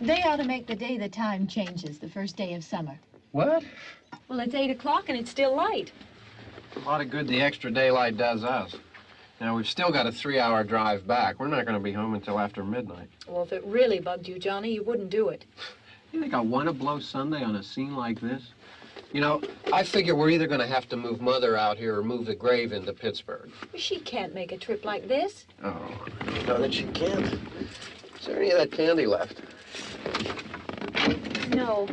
They ought to make the day the time changes, the first day of summer. What? Well, it's 8 o'clock and it's still light. A lot of good the extra daylight does us. Now, we've still got a 3-hour drive back. We're not going to be home until after midnight. Well, if it really bugged you, Johnny, you wouldn't do it. You think I want to blow Sunday on a scene like this? You know, I figure we're either going to have to move Mother out here or move the grave into Pittsburgh. She can't make a trip like this. Oh, you know that she can't. Is there any of that candy left? No.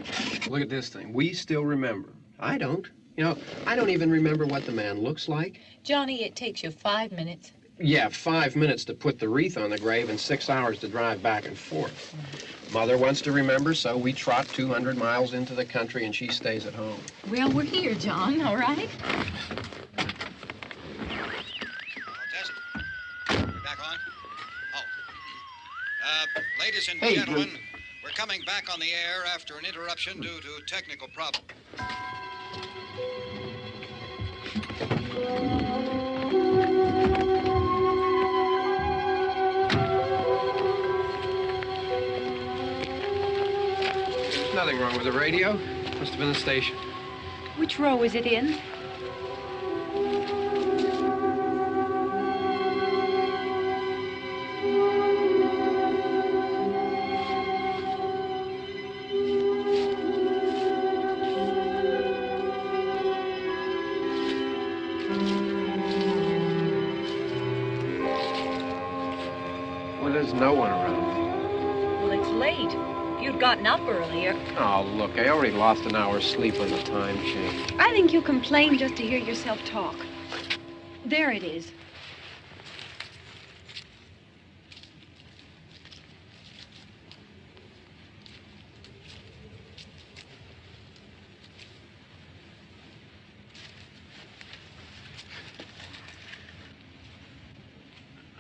Look at this thing. We still remember. I don't. You know, I don't even remember what the man looks like. Johnny, it takes you 5 minutes. Yeah, 5 minutes to put the wreath on the grave and 6 hours to drive back and forth. Mother wants to remember, so we trot 200 miles into the country and she stays at home. Well, we're here, John, all right? Test. We're back on? Oh. Ladies and Hey, gentlemen, we're coming back on the air after an interruption due to technical problem. There's nothing wrong with the radio. Must have been the station. Which row is it in? Well, there's no one around. Well, it's late. If you'd gotten up earlier. Oh, look, I already lost an hour's sleep on the time change. I think you complain just to hear yourself talk. There it is.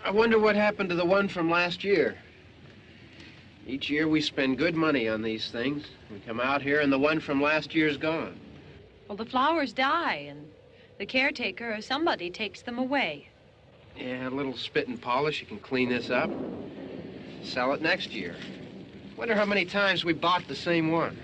I wonder what happened to the one from last year. Each year we spend good money on these things. We come out here and the one from last year's gone. Well, the flowers die, and the caretaker or somebody takes them away. Yeah, a little spit and polish. You can clean this up. Sell it next year. Wonder how many times we bought the same one.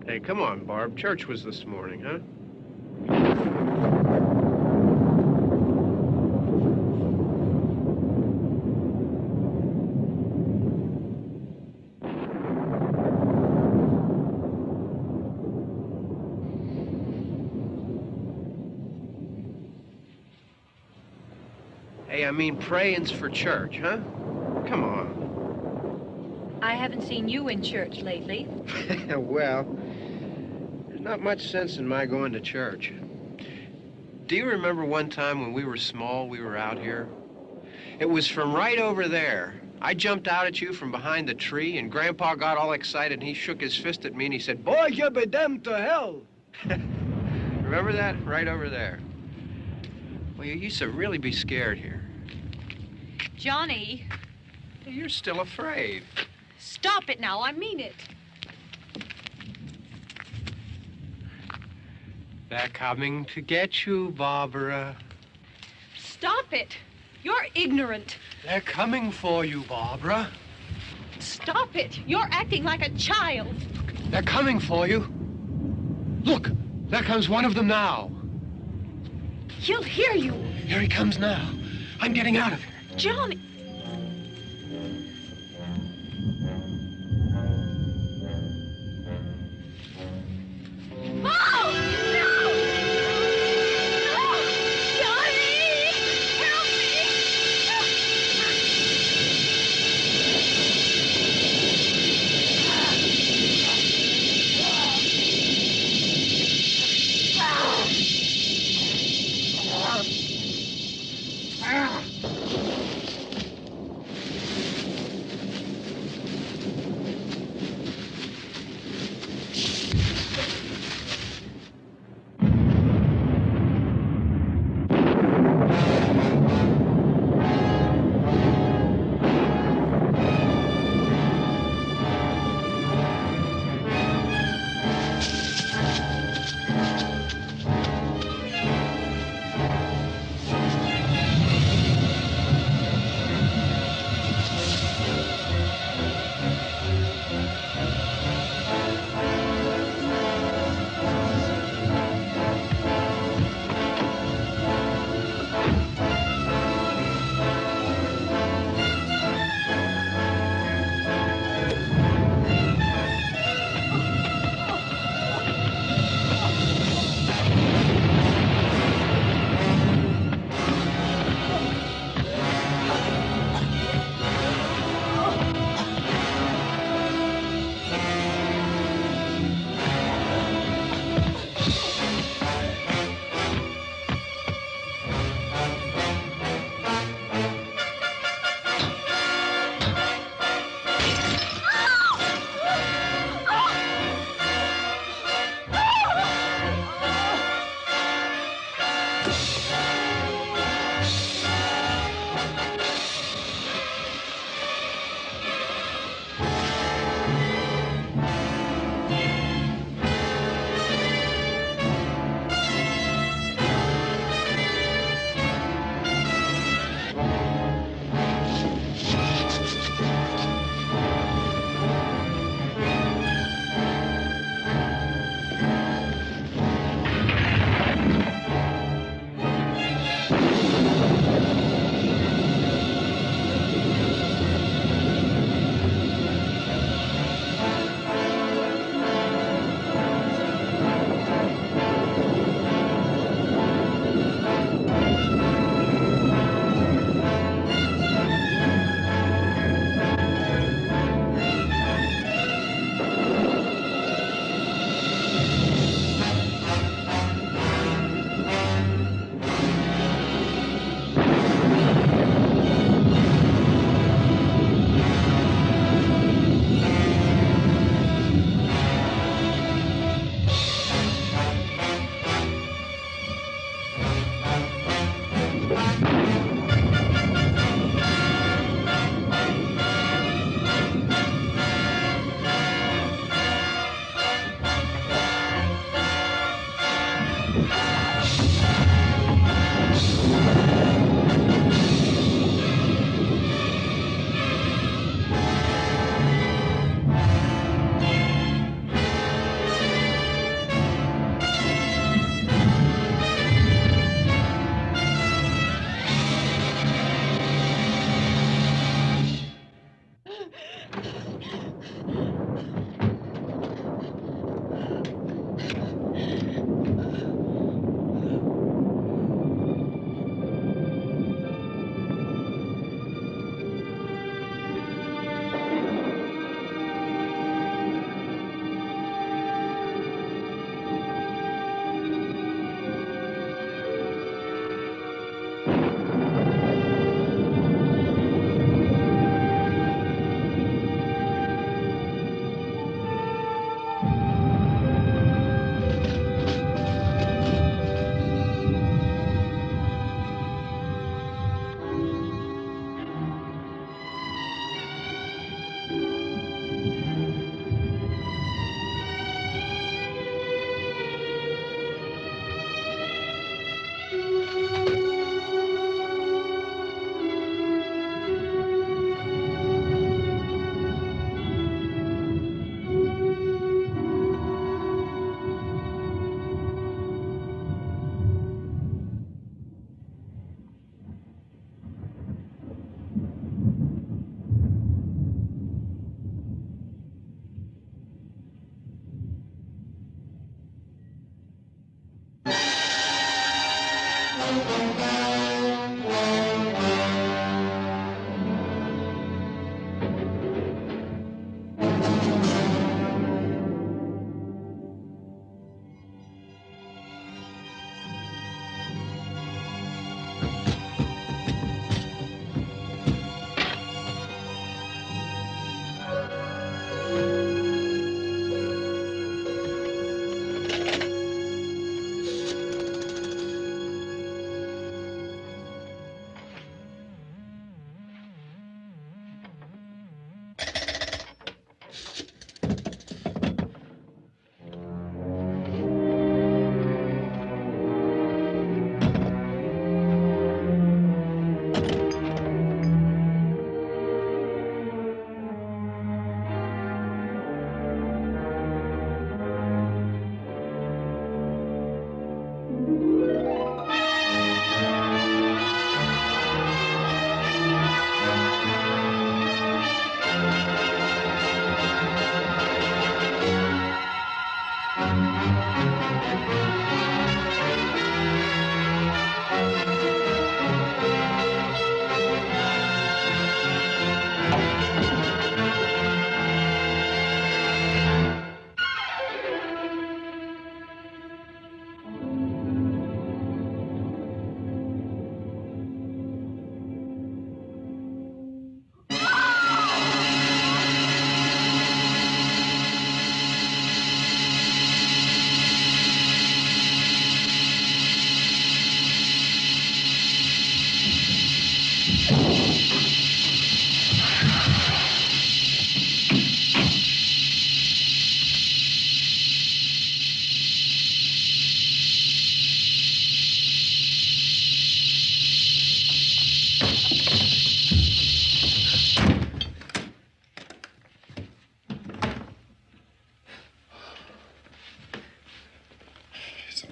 Hey, come on, Barb. Church was this morning, huh? Hey, I mean praying's for church, huh? Come on. I haven't seen you in church lately. Well, there's not much sense in my going to church. Do you remember one time when we were small, we were out here? It was from right over there. I jumped out at you from behind the tree, and Grandpa got all excited, and he shook his fist at me, and he said, "Boy, you be damned to hell." Remember that? Right over there. Well, you used to really be scared here. Johnny, You're still afraid. stop it now. I mean it. They're coming to get you, Barbara. Stop it. You're ignorant. They're coming for you, Barbara. Stop it. You're acting like a child. They're coming for you. Look, there comes one of them now. He'll hear you. Here he comes now. I'm getting out of here. Johnny. Oh! No! No! Johnny! Help me!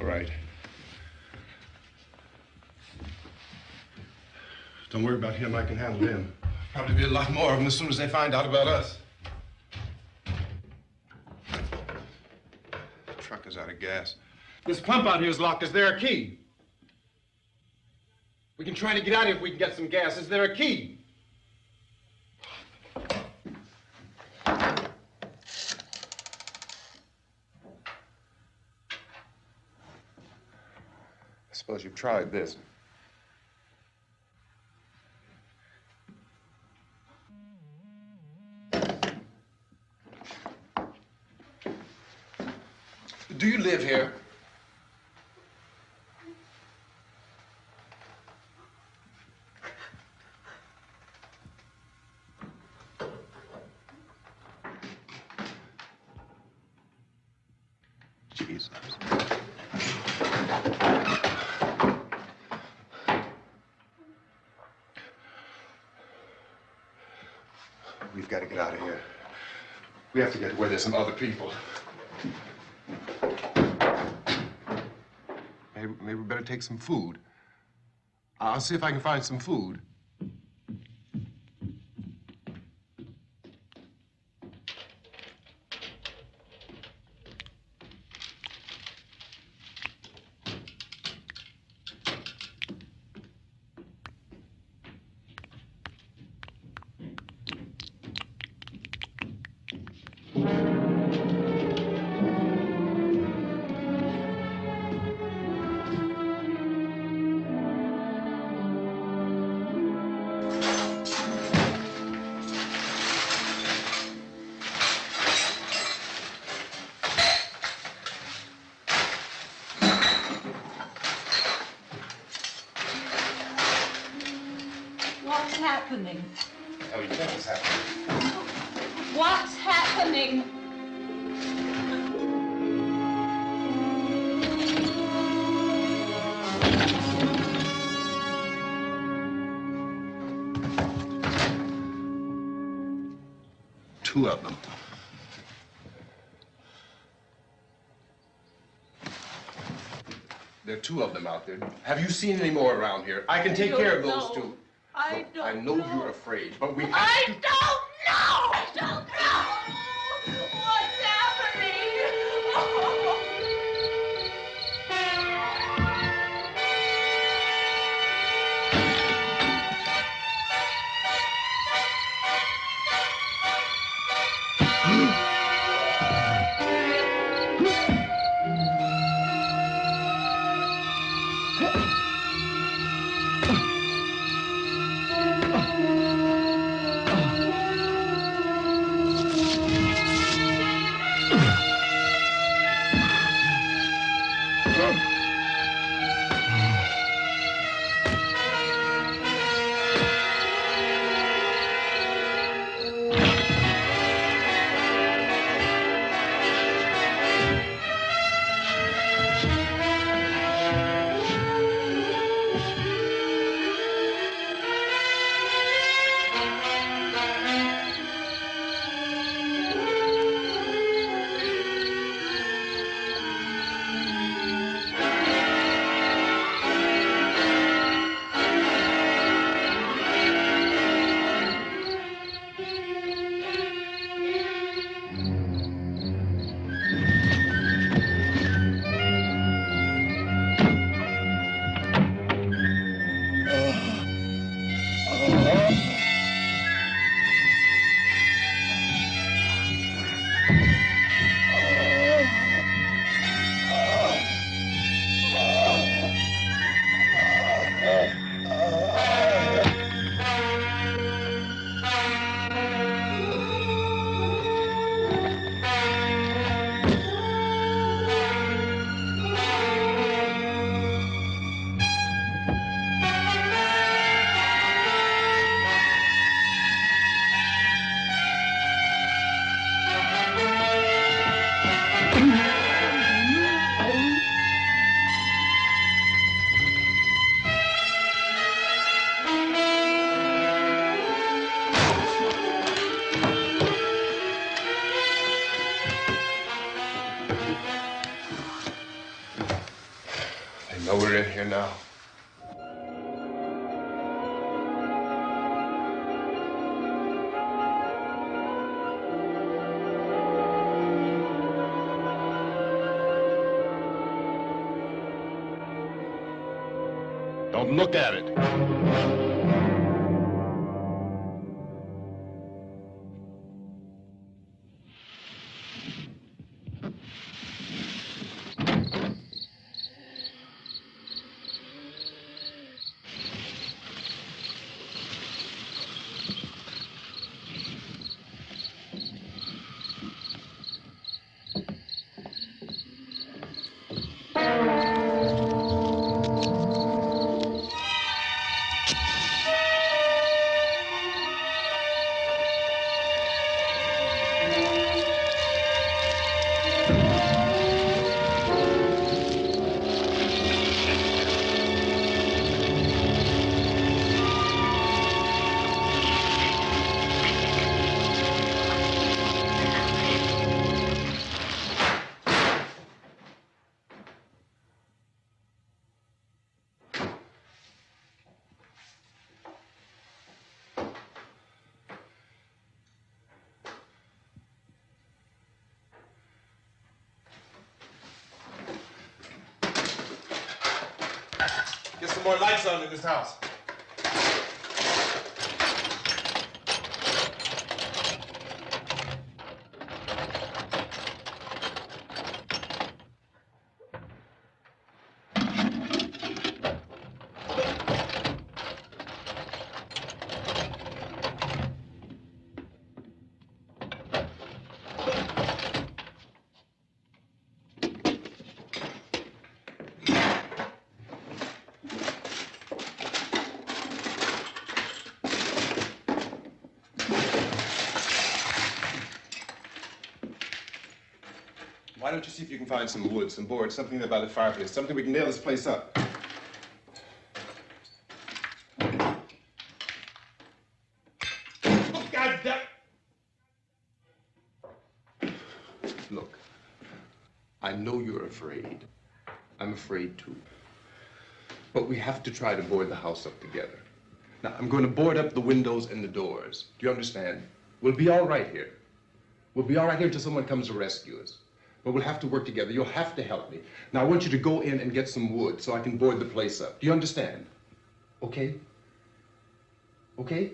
All right. Don't worry about him. I can handle him. Probably be a lot more of them as soon as they find out about us. The truck is out of gas. This pump out here is locked. Is there a key? We can try to get out of here if we can get some gas. Is there a key? I suppose you've tried this. Do you live here? Jesus. We've got to get out of here. We have to get where there's some other people. Maybe we better take some food. I'll see if I can find some food. What's happening? Oh, you think what's happening? What's happening? Two of them. There are two of them out there. Have you seen any more around here? I can take care of those two. I Look, I know you're afraid, but we have I to... don't know! I don't know! What's happening? Oh. We're in here now. Don't look at it. Get some more lights on in this house. Why don't you see if you can find some wood, some boards, something there by the fireplace, something we can nail this place up. Oh, God damn! Look, I know you're afraid. I'm afraid too. But we have to try to board the house up together. Now, I'm going to board up the windows and the doors. Do you understand? We'll be all right here. We'll be all right here until someone comes to rescue us. But we'll have to work together. You'll have to help me. Now, I want you to go in and get some wood so I can board the place up. Do you understand? Okay? Okay?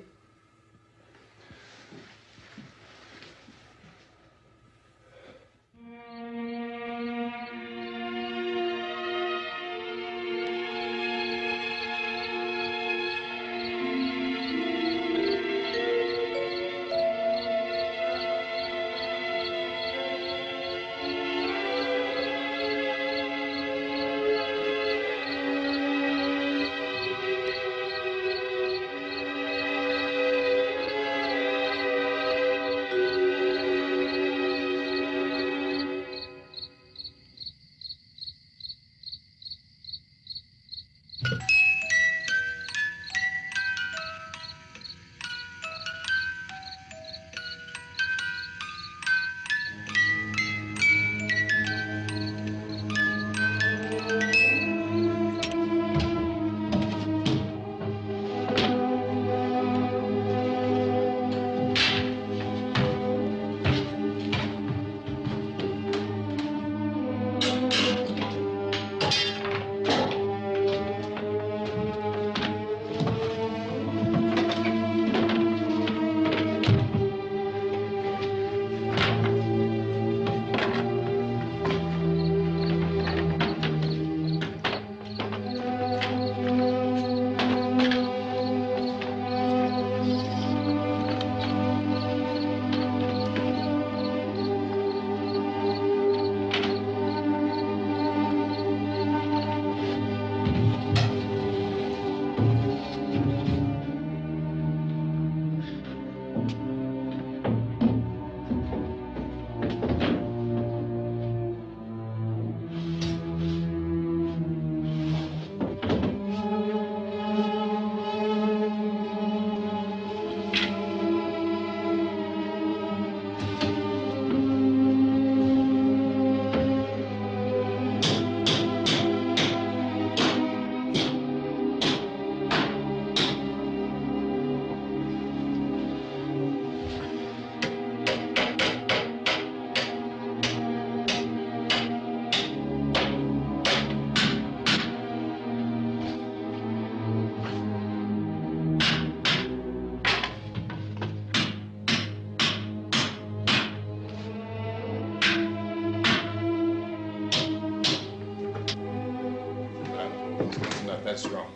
That's wrong.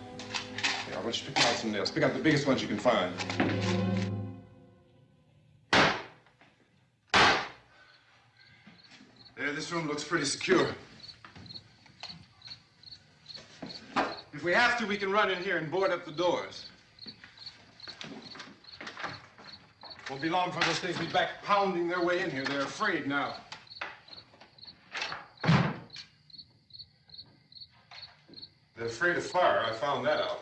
Yeah, I want you to pick out some nails. Pick out the biggest ones you can find. There, this room looks pretty secure. If we have to, we can run in here and board up the doors. Won't be long before those things be back pounding their way in here. They're afraid now. They're afraid of fire. I found that out.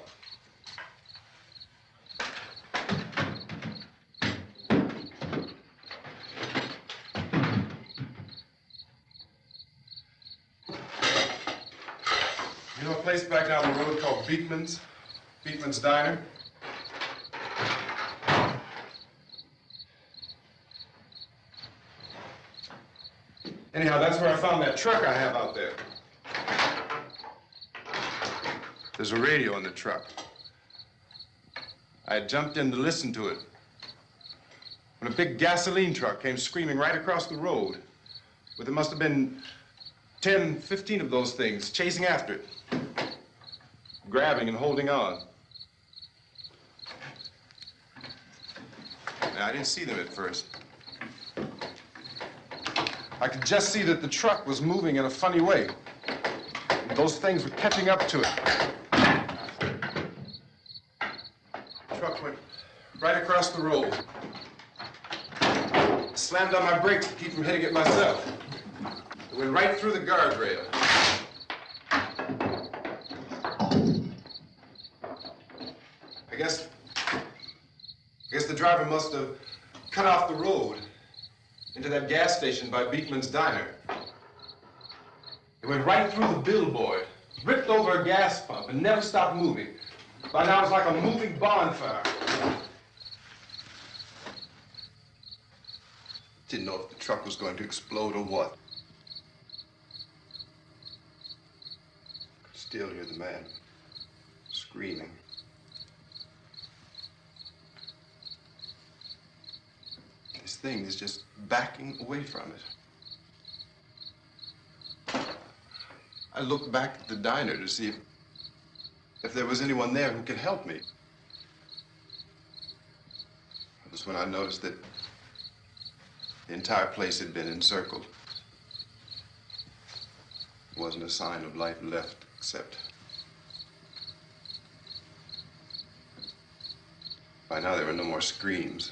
You know a place back down the road called Beekman's? Beekman's Diner? Anyhow, that's where I found that truck I have out there. There's a radio in the truck. I had jumped in to listen to it when a big gasoline truck came screaming right across the road. But there must have been 10, 15 of those things chasing after it, grabbing and holding on. Now, I didn't see them at first. I could just see that the truck was moving in a funny way. Those things were catching up to it. The truck went right across the road. Slammed on my brakes to keep from hitting it myself. It went right through the guardrail. I guess the driver must have cut off the road into that gas station by Beekman's Diner. It went right through the billboard, ripped over a gas pump, and never stopped moving. By now, it was like a moving bonfire. Didn't know if the truck was going to explode or what. Could still hear the man screaming. This thing is just backing away from it. I looked back at the diner to see if there was anyone there who could help me. It was when I noticed that the entire place had been encircled. There wasn't a sign of life left except by now there were no more screams.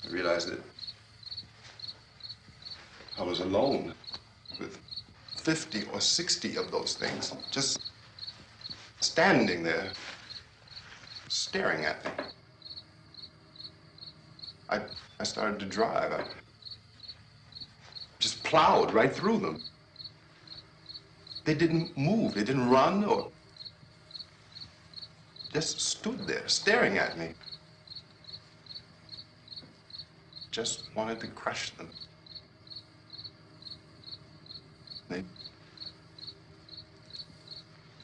I realized that I was alone with 50 or 60 of those things, just standing there, staring at me. I started to drive. I just plowed right through them. They didn't move. They didn't run or just stood there, staring at me. Just wanted to crush them. They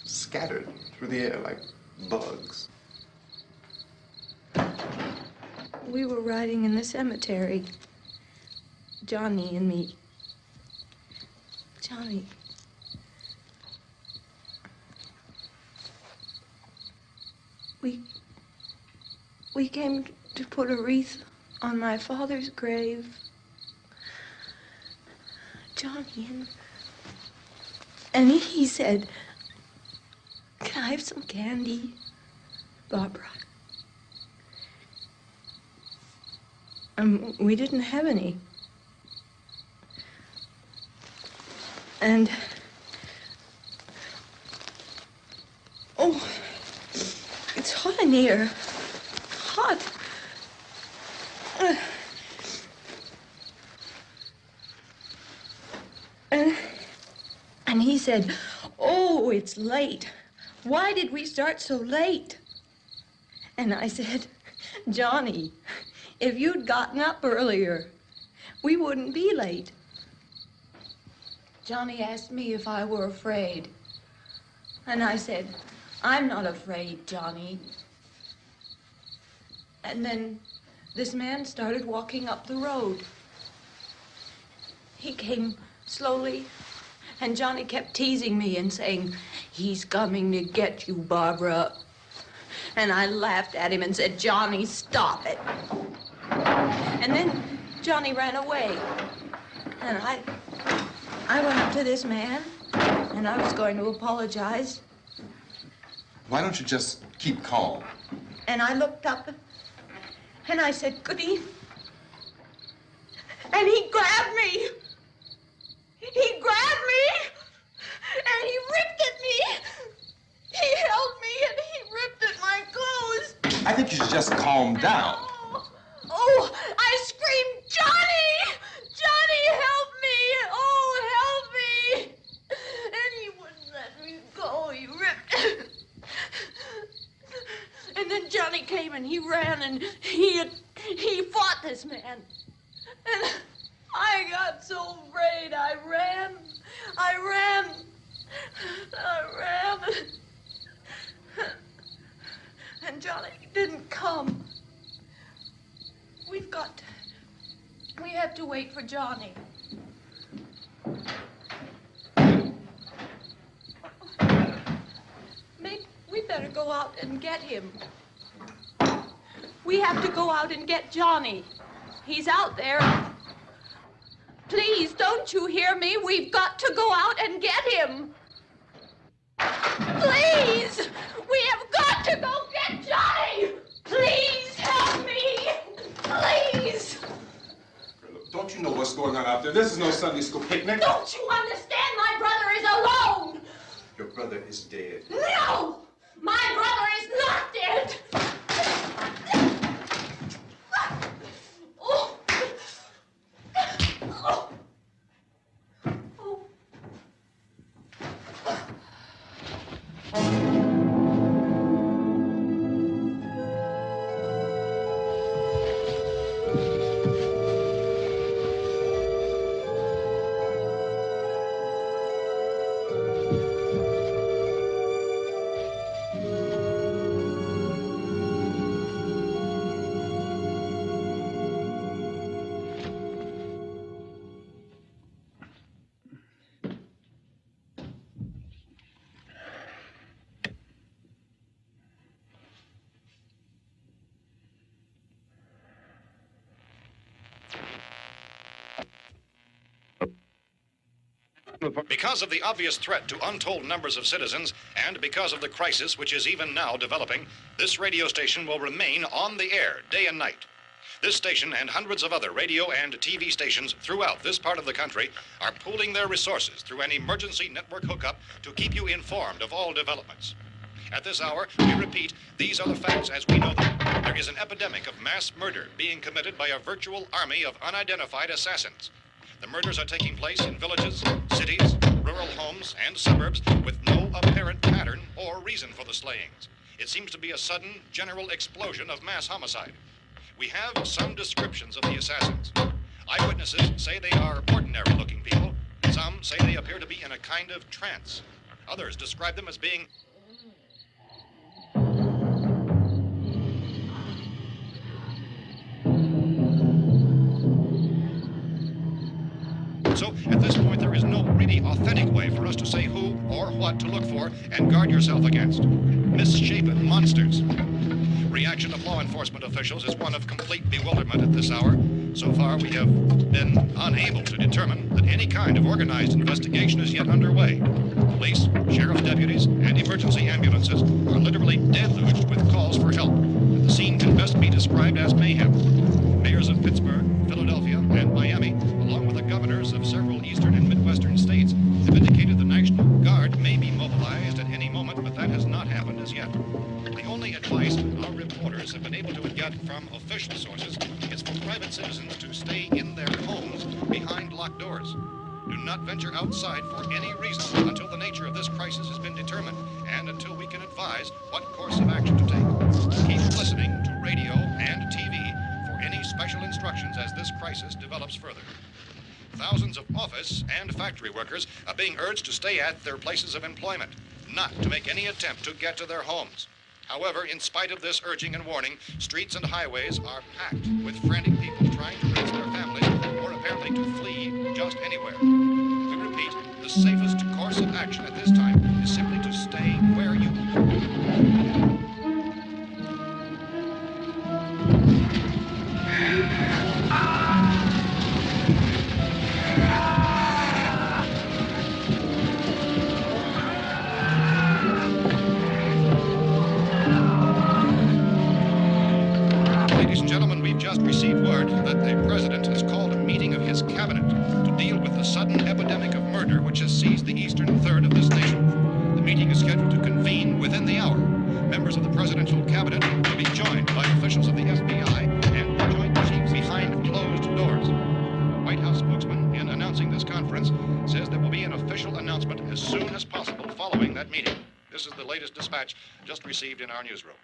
scattered through the air like bugs. We were riding in the cemetery, Johnny and me. Johnny. We came to put a wreath on my father's grave. Johnny, and he said, "Can I have some candy, Barbara?" We didn't have any. And, oh, it's hot in here. Hot. And he said, "Oh, it's late. Why did we start so late?" And I said, "Johnny, if you'd gotten up earlier, we wouldn't be late." Johnny asked me if I were afraid. And I said, "I'm not afraid, Johnny." And then this man started walking up the road. He came slowly And Johnny kept teasing me and saying, "He's coming to get you, Barbara." And I laughed at him and said, "Johnny, stop it." And then Johnny ran away. And I went up to this man, and I was going to apologize. Why don't you just keep calm? And I looked up, and I said, "Goody." And he grabbed me. He grabbed me, and he ripped at me. He held me, and he ripped at my clothes. I think you should just calm down. Oh, I screamed, "Johnny! Johnny, help me! Oh, help me!" And he wouldn't let me go. He ripped. And then Johnny came and he ran and he fought this man. And I got so afraid. I ran. And Johnny didn't come. We have to wait for Johnny. Maybe we better go out and get him. We have to go out and get Johnny. He's out there. Please, don't you hear me? We've got to go out and get him. Please! We have got to go get Johnny! Please help me! Please! Look, don't you know what's going on out there? This is no Sunday school picnic. Don't you understand? My brother is alone. Your brother is dead. No! My brother is not dead. Oh. Oh. Oh. Because of the obvious threat to untold numbers of citizens, and because of the crisis which is even now developing, this radio station will remain on the air day and night. This station and hundreds of other radio and TV stations throughout this part of the country are pooling their resources through an emergency network hookup to keep you informed of all developments. At this hour, we repeat, these are the facts as we know them. There is an epidemic of mass murder being committed by a virtual army of unidentified assassins. The murders are taking place in villages, cities, rural homes, and suburbs with no apparent pattern or reason for the slayings. It seems to be a sudden, general explosion of mass homicide. We have some descriptions of the assassins. Eyewitnesses say they are ordinary-looking people. Some say they appear to be in a kind of trance. Others describe them as being So, at this point, there is no really authentic way for us to say who or what to look for and guard yourself against. Misshapen monsters. Reaction of law enforcement officials is one of complete bewilderment at this hour. So far, we have been unable to determine that any kind of organized investigation is yet underway. Police, sheriff deputies, and emergency ambulances are literally deluged with calls for help. The scene can best be described as mayhem. Mayors of Pittsburgh, Philadelphia, and Miami, along with the governors of several eastern and midwestern states, have indicated the National Guard may be mobilized at any moment, but that has not happened as yet. The only advice our reporters have been able to get from official sources is for private citizens to stay in their homes behind locked doors. Do not venture outside for any reason until the nature of this crisis has been determined and until we can advise what course of action to take. Keep listening to radio and TV for any special instructions as this crisis develops further. Thousands of office and factory workers are being urged to stay at their places of employment, not to make any attempt to get to their homes. However, in spite of this urging and warning, streets and highways are packed with frantic people trying to reach their families or apparently to flee just anywhere. We repeat, the safest course of action at this time is simply to stay where you are. Ladies and gentlemen, we've just received word that the president has called a meeting of his cabinet to deal with the sudden epidemic of murder which has seized the eastern third of this nation. The meeting is scheduled to convene within the hour. Members of the presidential cabinet will be joined by officials of the FBI and the joint chiefs behind closed doors. The White House spokesman, in announcing this conference, says there will be an official announcement as soon as possible following that meeting. This is the latest dispatch just received in our newsroom.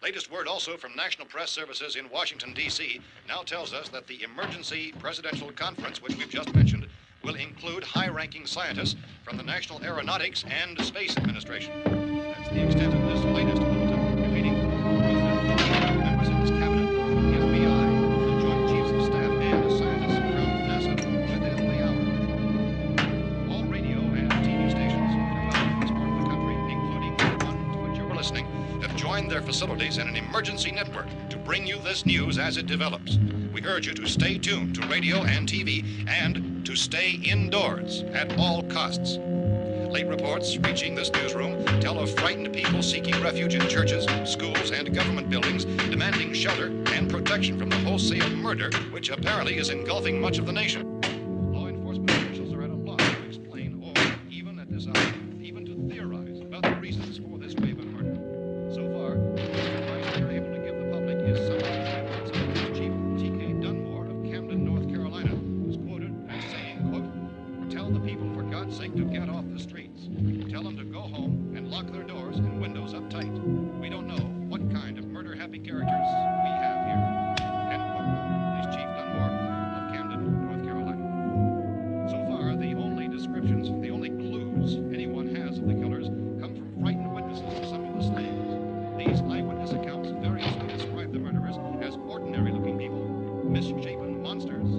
Latest word also from National Press Services in Washington, D.C. now tells us that the emergency presidential conference, which we've just mentioned, will include high-ranking scientists from the National Aeronautics and Space Administration. That's the extent of this latest bulletin. Repeating, the President, members of his cabinet, the FBI, the Joint Chiefs of Staff, and scientists from NASA within the hour. All radio and TV stations throughout this part of the country, including the one to which you're listening, have joined their facilities in an emergency network to bring you this news as it develops. We urge you to stay tuned to radio and TV and to stay indoors at all costs. Late reports reaching this newsroom tell of frightened people seeking refuge in churches, schools, and government buildings, demanding shelter and protection from the wholesale murder which apparently is engulfing much of the nation. Law enforcement officials are at a loss to explain or, even at this hour, even to theorize about the reasons for this wave of murder. So far, the advice we are able to give the public is some of the statements of Police Chief T.K. Dunmore of Camden, North Carolina, who's quoted as saying, quote, "Tell the people, for God's sake, to get off the streets. Tell them to go home and lock their doors and windows up tight. We don't know what kind of murder-happy characters we have here." End quote. Police Chief Dunmore of Camden, North Carolina. So far, the only descriptions, the only clues anyone has of the killers come from frightened witnesses of some of the slayings. These eyewitness accounts variously describe the murderers as ordinary-looking people, misshapen monsters,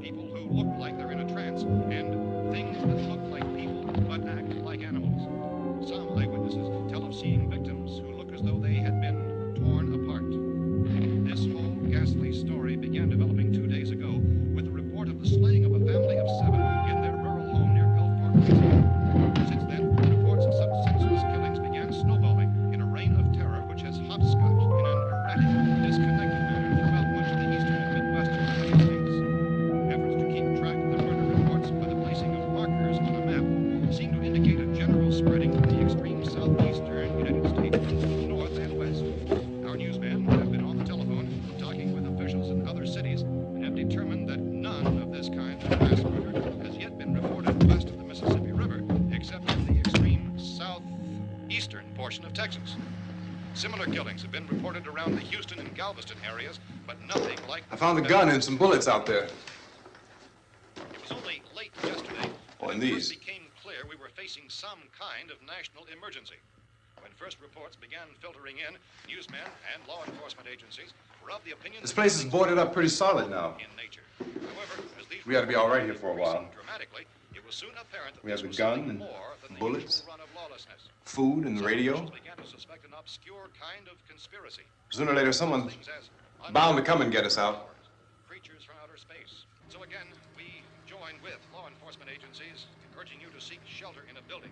people who look like they're in a trance, and things that look like people but act like animals. Some eyewitnesses tell of seeing victims who look as though they had been torn apart. This whole ghastly story began developing 2 days ago with the report of the slaying of a family of 7 in their rural home near Gulfport, Louisiana. Since then, reports of such senseless killings began snowballing in a reign of terror which has hopscotched in an erratic, disconnected manner throughout much of the eastern and midwestern United States. Efforts to keep track of the murder reports by the placing of markers on a map seem to indicate a general spreading of the extreme southeastern United States from the north and west. Our newsmen have been on the telephone talking with officials in other cities and have determined that none of this kind of mass murder has yet been reported west of the Mississippi River, except in the extreme southeastern portion of Texas. Similar killings have been reported around the Houston and Galveston areas, but nothing like... I found a gun and some bullets out there. It was only late yesterday Oh, and that it these. first became clear we were facing some kind of national emergency. When first reports began filtering in, newsmen and law enforcement agencies were of the opinion This that place is things boarded were up pretty solid now. in nature. However, as these We ought to be all right here reports for a while. increased dramatically, it was soon apparent that We have this the was gun something and more than the bullets, usual run of lawlessness. food and the Some radio. officials began to suspect an obscure kind of conspiracy. Sooner or later, someone's Things as bound to come and get us out. creatures from outer space. So again, we join with law enforcement agencies, urging you to seek shelter in a building.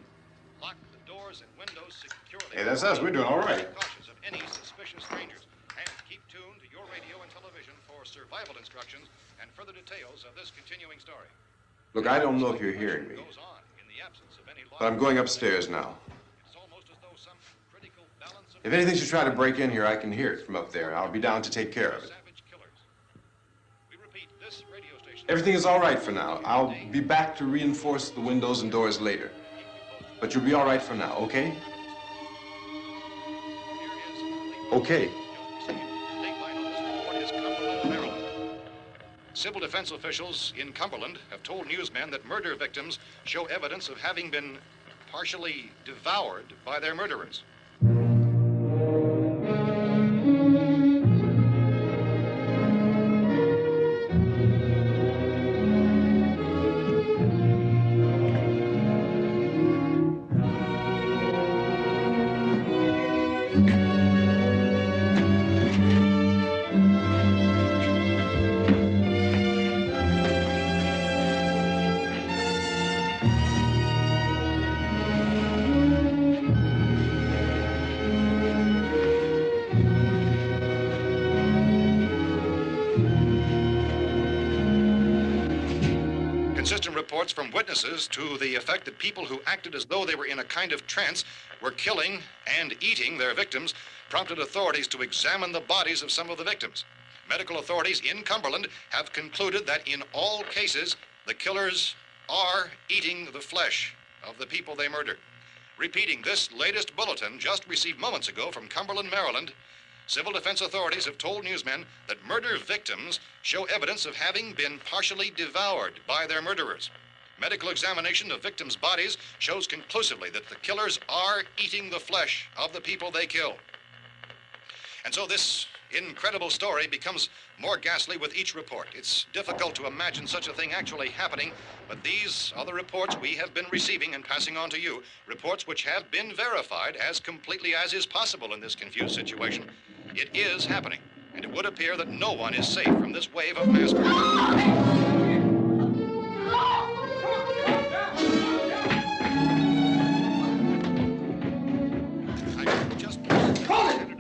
Lock the doors and windows securely. Hey, that's us. We're doing all right. Be cautious of any suspicious strangers, and keep tuned to your radio and television for survival instructions and further details of this continuing story. Look, I don't know if you're hearing me, Goes on in the absence of any law but I'm going upstairs now. It's almost as though some critical balance of If anything should try to break in here, I can hear it from up there. I'll be down to take care of it. savage killers. We repeat, this radio station. Everything is all right for now. I'll be back to reinforce the windows and doors later. But you'll be all right for now, okay? Okay. Civil defense officials in Cumberland have told newsmen that murder victims show evidence of having been partially devoured by their murderers. Consistent reports from witnesses to the effect that people who acted as though they were in a kind of trance were killing and eating their victims prompted authorities to examine the bodies of some of the victims. Medical authorities in Cumberland have concluded that in all cases, the killers are eating the flesh of the people they murdered. Repeating this latest bulletin just received moments ago from Cumberland, Maryland, civil defense authorities have told newsmen that murder victims show evidence of having been partially devoured by their murderers. Medical examination of victims' bodies shows conclusively that the killers are eating the flesh of the people they kill. And so this incredible story becomes more ghastly with each report. It's difficult to imagine such a thing actually happening, but these are the reports we have been receiving and passing on to you, reports which have been verified as completely as is possible in this confused situation. It is happening, and it would appear that no one is safe from this wave of mass murder.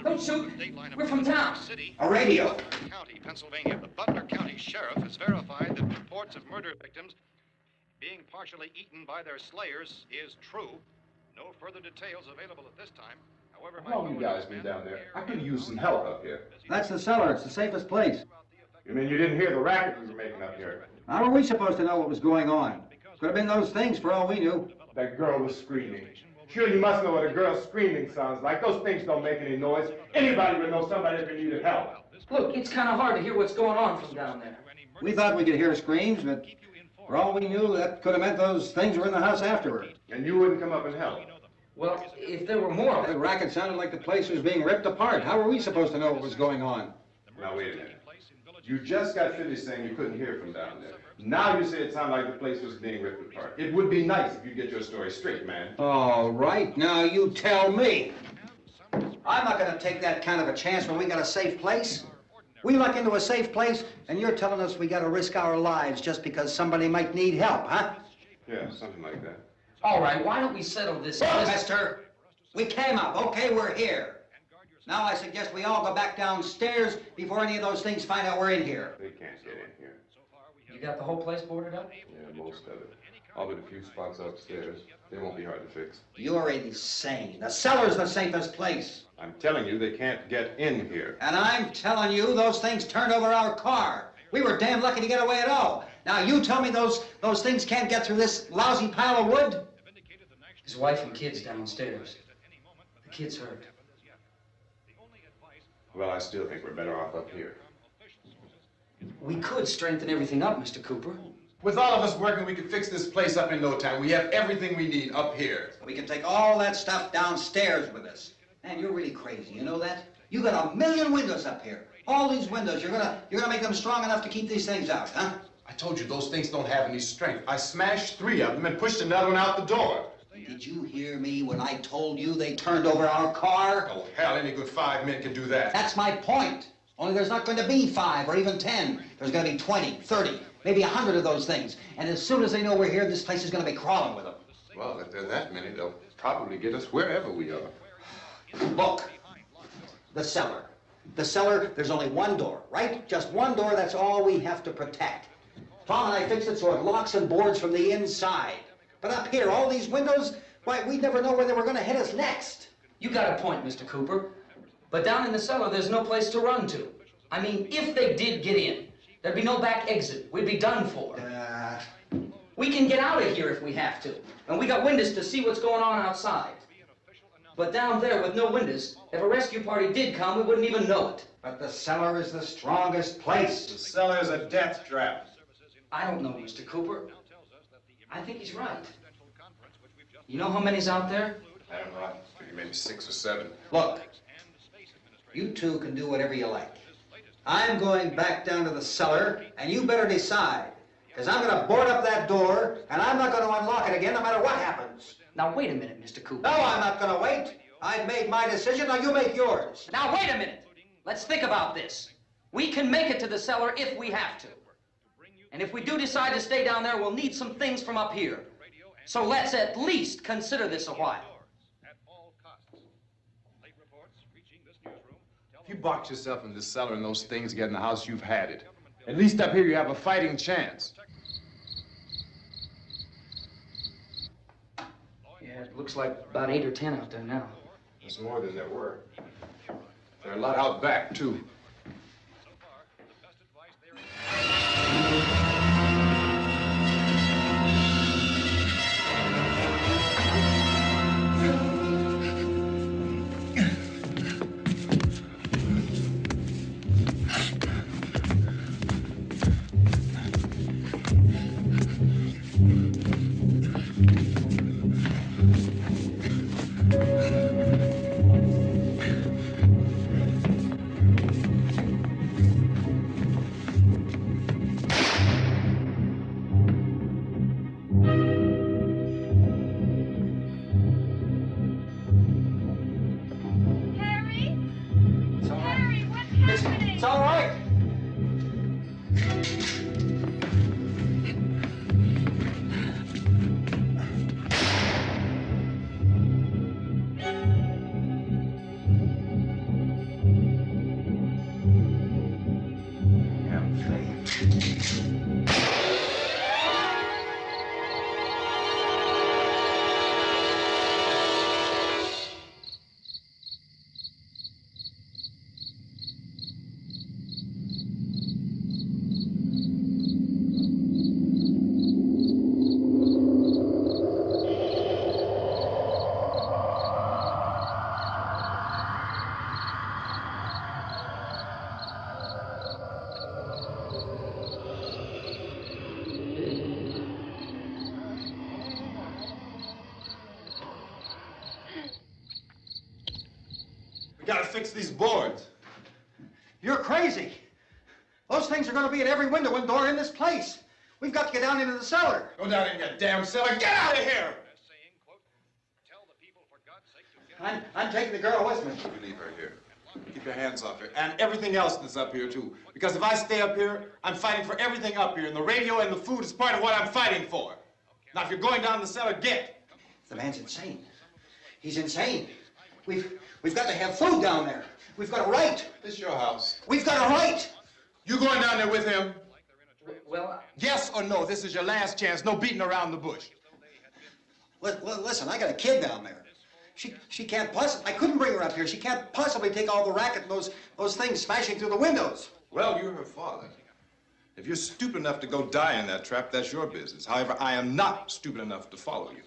Don't shoot. We're from town. A radio. County, Pennsylvania. The Butler County Sheriff has verified that reports of murder victims being partially eaten by their slayers is true. No further details available at this time. However, How long you guys been down there? I could use some help up here. That's the cellar. It's the safest place. You mean you didn't hear the racket we were making up here? How were we supposed to know what was going on? Could have been those things for all we knew. That girl was screaming. Sure, you must know what a girl screaming sounds like. Those things don't make any noise. Anybody would know somebody if they needed help. Look, it's kind of hard to hear what's going on from down there. We thought we could hear screams, but for all we knew, that could have meant those things were in the house afterward. And you wouldn't come up and help? Well, if there were more of The them. racket sounded like the place was being ripped apart. How were we supposed to know what was going on? Now, wait a minute. You just got finished saying you couldn't hear from down there. Now you say it sounded like the place was being ripped apart. It would be nice if you get your story straight, man. All right, now you tell me. I'm not going to take that kind of a chance when we got a safe place. We luck into a safe place, and you're telling us we got to risk our lives just because somebody might need help, huh? Yeah, something like that. All right, why don't we settle this? Look, mister, we came up. Okay, we're here. Now I suggest we all go back downstairs before any of those things find out we're in here. They can't get in here. You got the whole place boarded up? Yeah, most of it. All but a few spots upstairs. They won't be hard to fix. You're insane. The cellar's the safest place. I'm telling you, they can't get in here. And I'm telling you, those things turned over our car. We were damn lucky to get away at all. Now you tell me those things can't get through this lousy pile of wood? His wife and kids downstairs. The kid's hurt. Well, I still think we're better off up here. We could strengthen everything up, Mr. Cooper. With all of us working, we could fix this place up in no time. We have everything we need up here. We can take all that stuff downstairs with us. Man, you're really crazy, you know that? You got 1,000,000 windows up here. All these windows, you're gonna make them strong enough to keep these things out, huh? I told you those things don't have any strength. I smashed 3 of them and pushed another one out the door. Did you hear me when I told you they turned over our car? Oh, hell, any good 5 men can do that. That's my point. Only there's not going to be 5 or even 10. There's going to be 20, 30, maybe 100 of those things. And as soon as they know we're here, this place is going to be crawling with them. Well, if there are that many, they'll probably get us wherever we are. Look, the cellar. The cellar, there's only one door, right? Just one door, that's all we have to protect. Tom and I fixed it so it locks and boards from the inside. But up here, all these windows, why, we'd never know where they were going to hit us next. You got a point, Mr. Cooper. But down in the cellar, there's no place to run to. I mean, if they did get in, there'd be no back exit. We'd be done for. We can get out of here if we have to. And we got windows to see what's going on outside. But down there with no windows, if a rescue party did come, we wouldn't even know it. But the cellar is the strongest place. The cellar is a death trap. I don't know, Mr. Cooper. I think he's right. You know how many's out there? I don't know. I think maybe 6 or 7. Look, you two can do whatever you like. I'm going back down to the cellar, and you better decide. Because I'm going to board up that door, and I'm not going to unlock it again no matter what happens. Now, wait a minute, Mr. Cooper. No, I'm not going to wait. I've made my decision, now you make yours. Now, wait a minute. Let's think about this. We can make it to the cellar if we have to. And if we do decide to stay down there, we'll need some things from up here. So let's at least consider this a while. If you box yourself in this cellar and those things get in the house, you've had it. At least up here you have a fighting chance. Yeah, it looks like about 8 or 10 out there now. There's more than there were. There are a lot out back, too. It's all right. We gotta fix these boards. You're crazy. Those things are going to be at every window and door in this place. We've got to get down into the cellar. Go down in your damn cellar. Get out of here! I'm taking the girl with me. You leave her here. Keep your hands off her. And everything else that's up here, too. Because if I stay up here, I'm fighting for everything up here. And the radio and the food is part of what I'm fighting for. Now, if you're going down the cellar, get. The man's insane. He's insane. We've got to have food down there. We've got a right. This is your house. We've got a right. You going down there with him? Well, Yes or no? This is your last chance. No beating around the bush. Listen, I got a kid down there. She can't possibly, I couldn't bring her up here. She can't possibly take all the racket and those things smashing through the windows. Well, you're her father. If you're stupid enough to go die in that trap, that's your business. However, I am not stupid enough to follow you.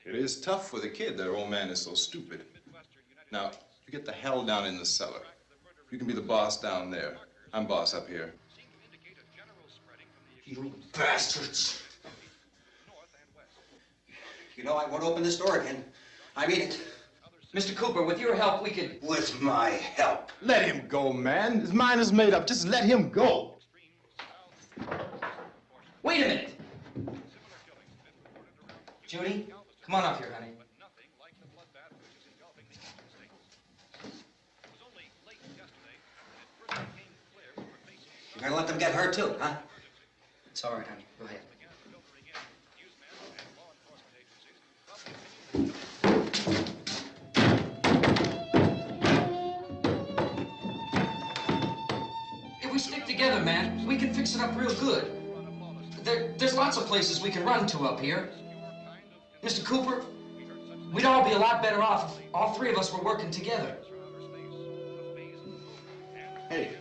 It is tough for the kid that her old man is so stupid. Now, you get the hell down in the cellar. You can be the boss down there. I'm boss up here. You bastards. You know, I won't open this door again. I mean it. Mr. Cooper, with your help, we could... With my help. Let him go, man. His mind is made up. Just let him go. Wait a minute. Judy, come on up here, honey. You're gonna let them get hurt too, huh? It's all right, honey. Go ahead. If we stick together, man, we can fix it up real good. There's lots of places we can run to up here. Mr. Cooper, we'd all be a lot better off if all three of us were working together. Hey.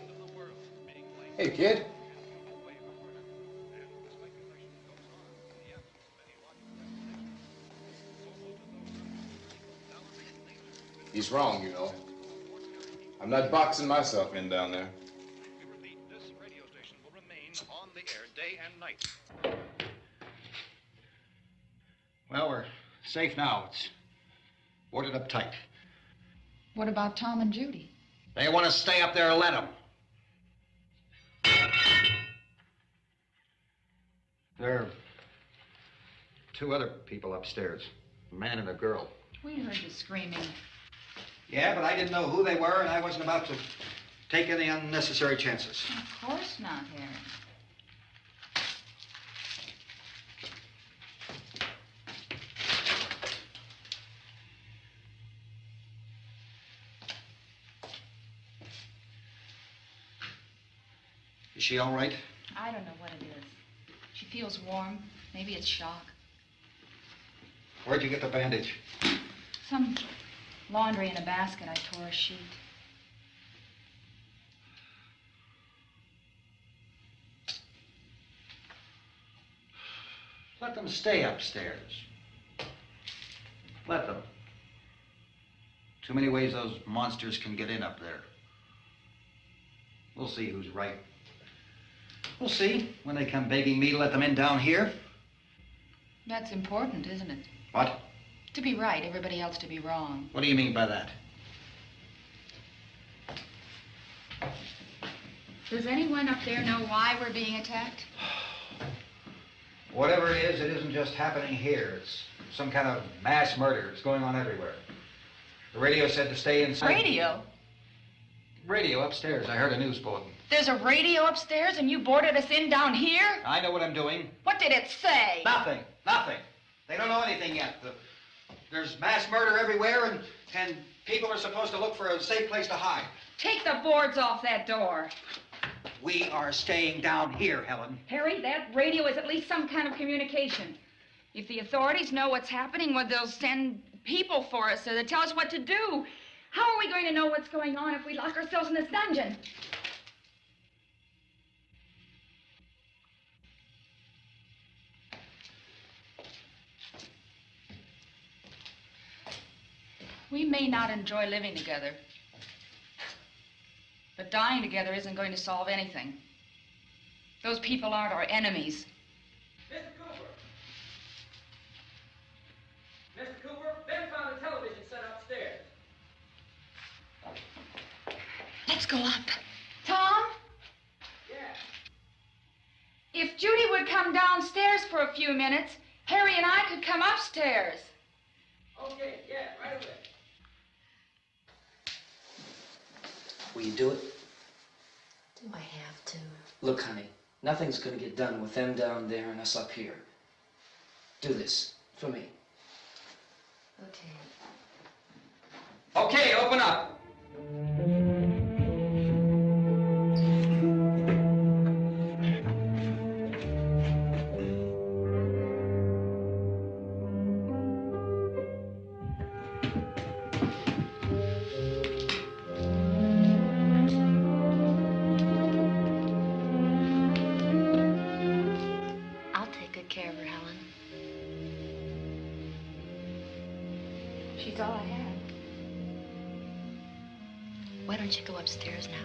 Hey, kid. He's wrong, you know. I'm not boxing myself in down there. This radio station will remain on the air day and night. Well, we're safe now. It's boarded up tight. What about Tom and Judy? They want to stay up there, let them. There are two other people upstairs, a man and a girl. We heard you screaming. Yeah, but I didn't know who they were, and I wasn't about to take any unnecessary chances. Of course not, Harry. Is she all right? I don't know what it is. She feels warm. Maybe it's shock. Where'd you get the bandage? Some laundry in a basket. I tore a sheet. Let them stay upstairs. Let them. Too many ways those monsters can get in up there. We'll see who's right. We'll see when they come begging me to let them in down here. That's important, isn't it? What? To be right, everybody else to be wrong. What do you mean by that? Does anyone up there know why we're being attacked? Whatever it isn't just happening here. It's some kind of mass murder. It's going on everywhere. The radio said to stay inside. Radio? Radio upstairs. I heard a news bulletin. There's a radio upstairs and you boarded us in down here? I know what I'm doing. What did it say? Nothing. Nothing. They don't know anything yet. There's mass murder everywhere, and people are supposed to look for a safe place to hide. Take the boards off that door. We are staying down here, Helen. Harry, that radio is at least some kind of communication. If the authorities know what's happening, well, they'll send people for us so they'll tell us what to do. How are we going to know what's going on if we lock ourselves in this dungeon? We may not enjoy living together, but dying together isn't going to solve anything. Those people aren't our enemies. Mr. Cooper! Mr. Cooper, Ben found a television set upstairs. Let's go up. Tom? Yeah. If Judy would come downstairs for a few minutes, Harry and I could come upstairs. Okay, yeah, right away. Will you do it? Do I have to? Look, honey, nothing's gonna get done with them down there and us up here. Do this for me. Okay. Okay, open up. I'll take good care of her, Helen. She's all I have. Why don't you go upstairs now?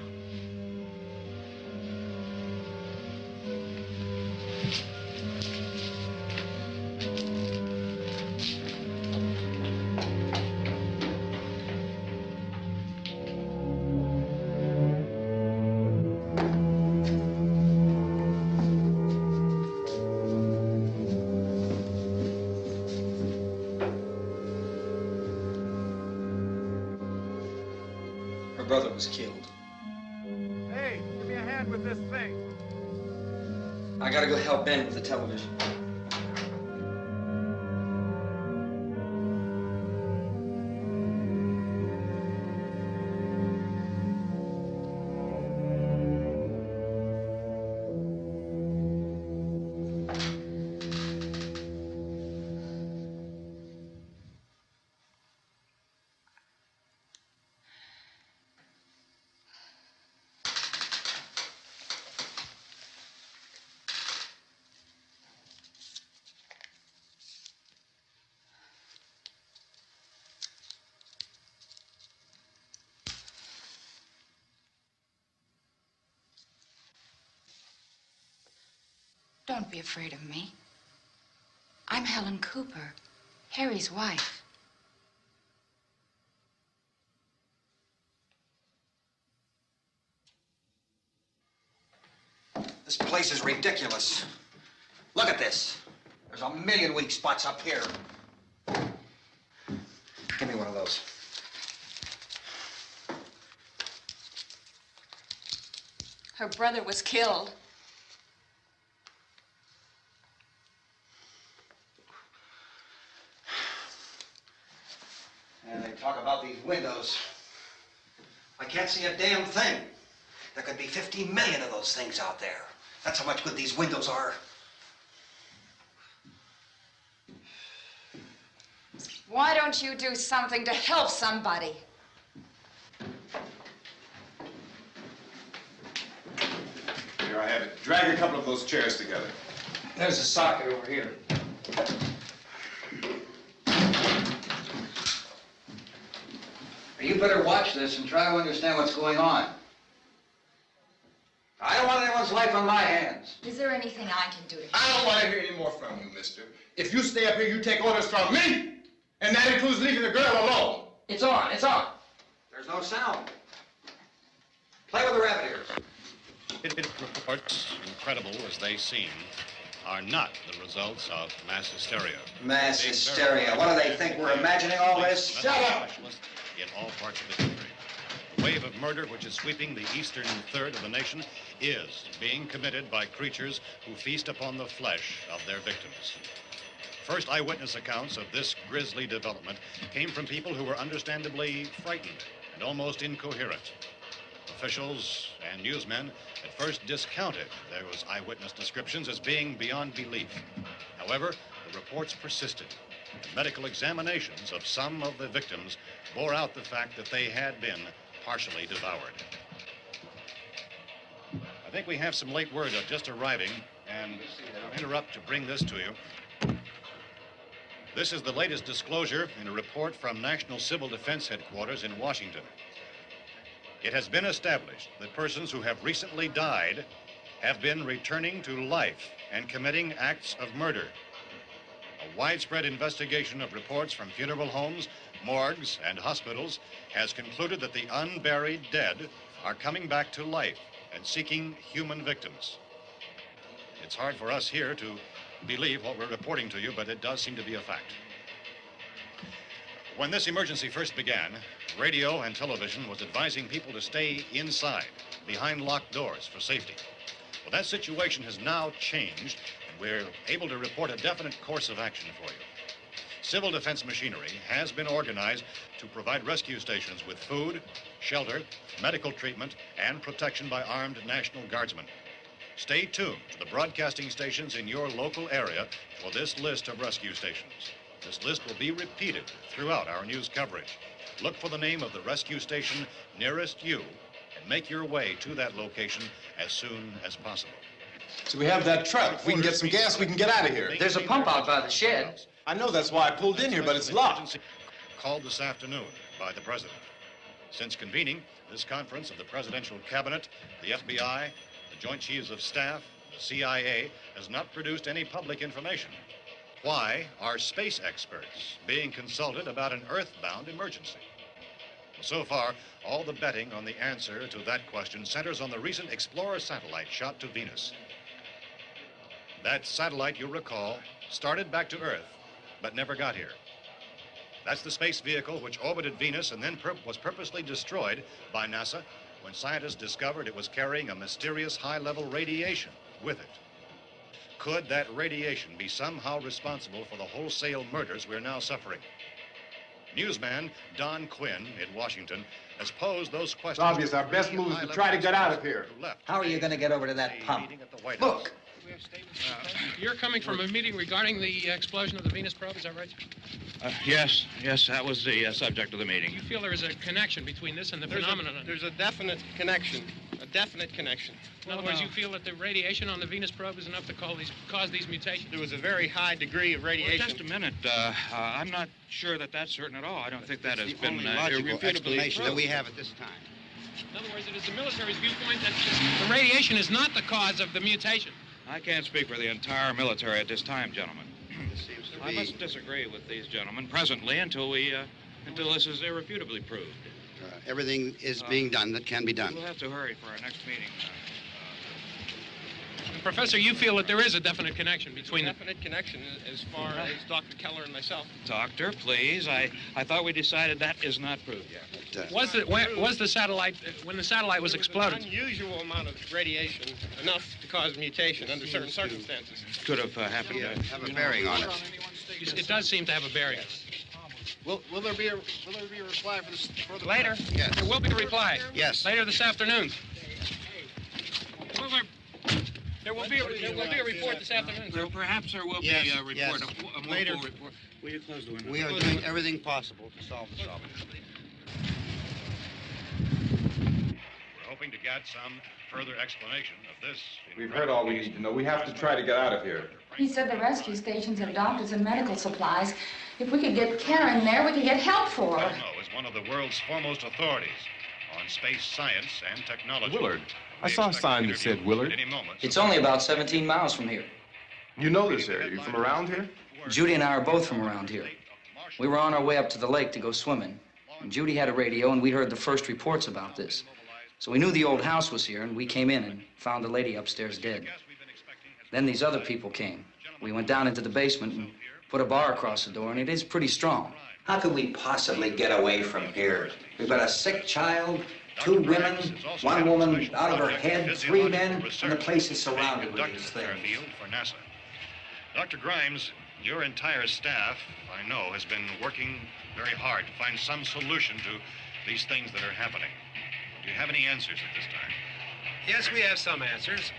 Her brother was killed. Hey, give me a hand with this thing. I gotta go help Ben with the television. Don't be afraid of me. I'm Helen Cooper, Harry's wife. This place is ridiculous. Look at this. There's a million weak spots up here. Give me one of those. Her brother was killed. And they talk about these windows. I can't see a damn thing. There could be 15 million of those things out there. That's how much good these windows are. Why don't you do something to help somebody? Here I have it. Drag a couple of those chairs together. There's a socket over here. You better watch this and try to understand what's going on. I don't want anyone's life on my hands. Is there anything I can do to help? I don't want to hear any more from you, mister. If you stay up here, you take orders from me. And that includes leaving the girl alone. It's on, it's on. There's no sound. Play with the rabbit ears. Reports, incredible as they seem, are not the results of mass hysteria. Mass hysteria. What do they think? We're imagining all this? Shut up! In all parts of the country. The wave of murder which is sweeping the eastern third of the nation is being committed by creatures who feast upon the flesh of their victims. First eyewitness accounts of this grisly development came from people who were understandably frightened and almost incoherent. Officials and newsmen at first discounted those eyewitness descriptions as being beyond belief. However, the reports persisted. And medical examinations of some of the victims bore out the fact that they had been partially devoured. I think we have some late word just arriving, and I'll interrupt to bring this to you. This is the latest disclosure in a report from National Civil Defense Headquarters in Washington. It has been established that persons who have recently died have been returning to life and committing acts of murder. A widespread investigation of reports from funeral homes, morgues, and hospitals has concluded that the unburied dead are coming back to life and seeking human victims. It's hard for us here to believe what we're reporting to you, but it does seem to be a fact. When this emergency first began, radio and television was advising people to stay inside, behind locked doors for safety. Well, that situation has now changed, and we're able to report a definite course of action for you. Civil defense machinery has been organized to provide rescue stations with food, shelter, medical treatment, and protection by armed National Guardsmen. Stay tuned to the broadcasting stations in your local area for this list of rescue stations. This list will be repeated throughout our news coverage. Look for the name of the rescue station nearest you and make your way to that location as soon as possible. So we have that truck. If we can get some gas, we can get out of here. There's a pump out by the shed. I know, that's why I pulled in here, but it's locked. Called this afternoon by the president. Since convening this conference of the presidential cabinet, the FBI, the Joint Chiefs of Staff, the CIA has not produced any public information. Why are space experts being consulted about an earthbound emergency? So far, all the betting on the answer to that question centers on the recent Explorer satellite shot to Venus. That satellite, you'll recall, started back to Earth, but never got here. That's the space vehicle which orbited Venus and then was purposely destroyed by NASA when scientists discovered it was carrying a mysterious high-level radiation with it. Could that radiation be somehow responsible for the wholesale murders we're now suffering? Newsman Don Quinn in Washington has posed those questions. It's obvious our best move is to try to get out of here. How are you going to get over to that pump? Look! You're coming from a meeting regarding the explosion of the Venus probe, is that right? Yes, that was the subject of the meeting. You feel there is a connection between this and the phenomenon? There's a definite connection. In other words, you feel that the radiation on the Venus probe is enough to cause these mutations? There was a very high degree of radiation. Well, just a minute. I'm not sure that that's certain at all. I don't think that has been logical explanation that we have at this time. In other words, it is the military's viewpoint that the radiation is not the cause of the mutation. I can't speak for the entire military at this time, gentlemen. I must disagree with these gentlemen presently until this is irrefutably proved. Everything is being done that can be done. We'll have to hurry for our next meeting. Professor, you feel that there is a definite connection between them? Definite connection as far as Dr. Keller and myself. Doctor, please. I thought we decided that is not proved yet. Was the satellite, when the satellite was exploded? An unusual amount of radiation, enough to cause mutation under certain circumstances. Could have happened. Have a bearing on it. It does seem to have a bearing. Will there be a reply for the Later? Yes. There will be a reply. Yes. Later this afternoon. will be a report this afternoon. Well, perhaps there will be a report. Yes. A Later. full report. Will you close the window? We are doing everything possible to solve the problem. We're hoping to get some further explanation of this. We've heard all we need to know. We have to try to get out of here. He said the rescue stations have doctors and medical supplies. If we could get Kenner in there, we could get help for her. Belno is one of the world's foremost authorities on space science and technology. Willard. I saw a sign that said Willard. It's only about 17 miles from here. You know this area. You from around here? Judy and I are both from around here. We were on our way up to the lake to go swimming. And Judy had a radio, and we heard the first reports about this. So we knew the old house was here, and we came in and found the lady upstairs dead. Then these other people came. We went down into the basement and put a bar across the door, and it is pretty strong. How could we possibly get away from here? We've got a sick child, 2 women, 1 woman out of her head, 3 men, and the place is surrounded with these things. For NASA. Dr. Grimes, your entire staff, I know, has been working very hard to find some solution to these things that are happening. Do you have any answers at this time? Yes, we have some answers.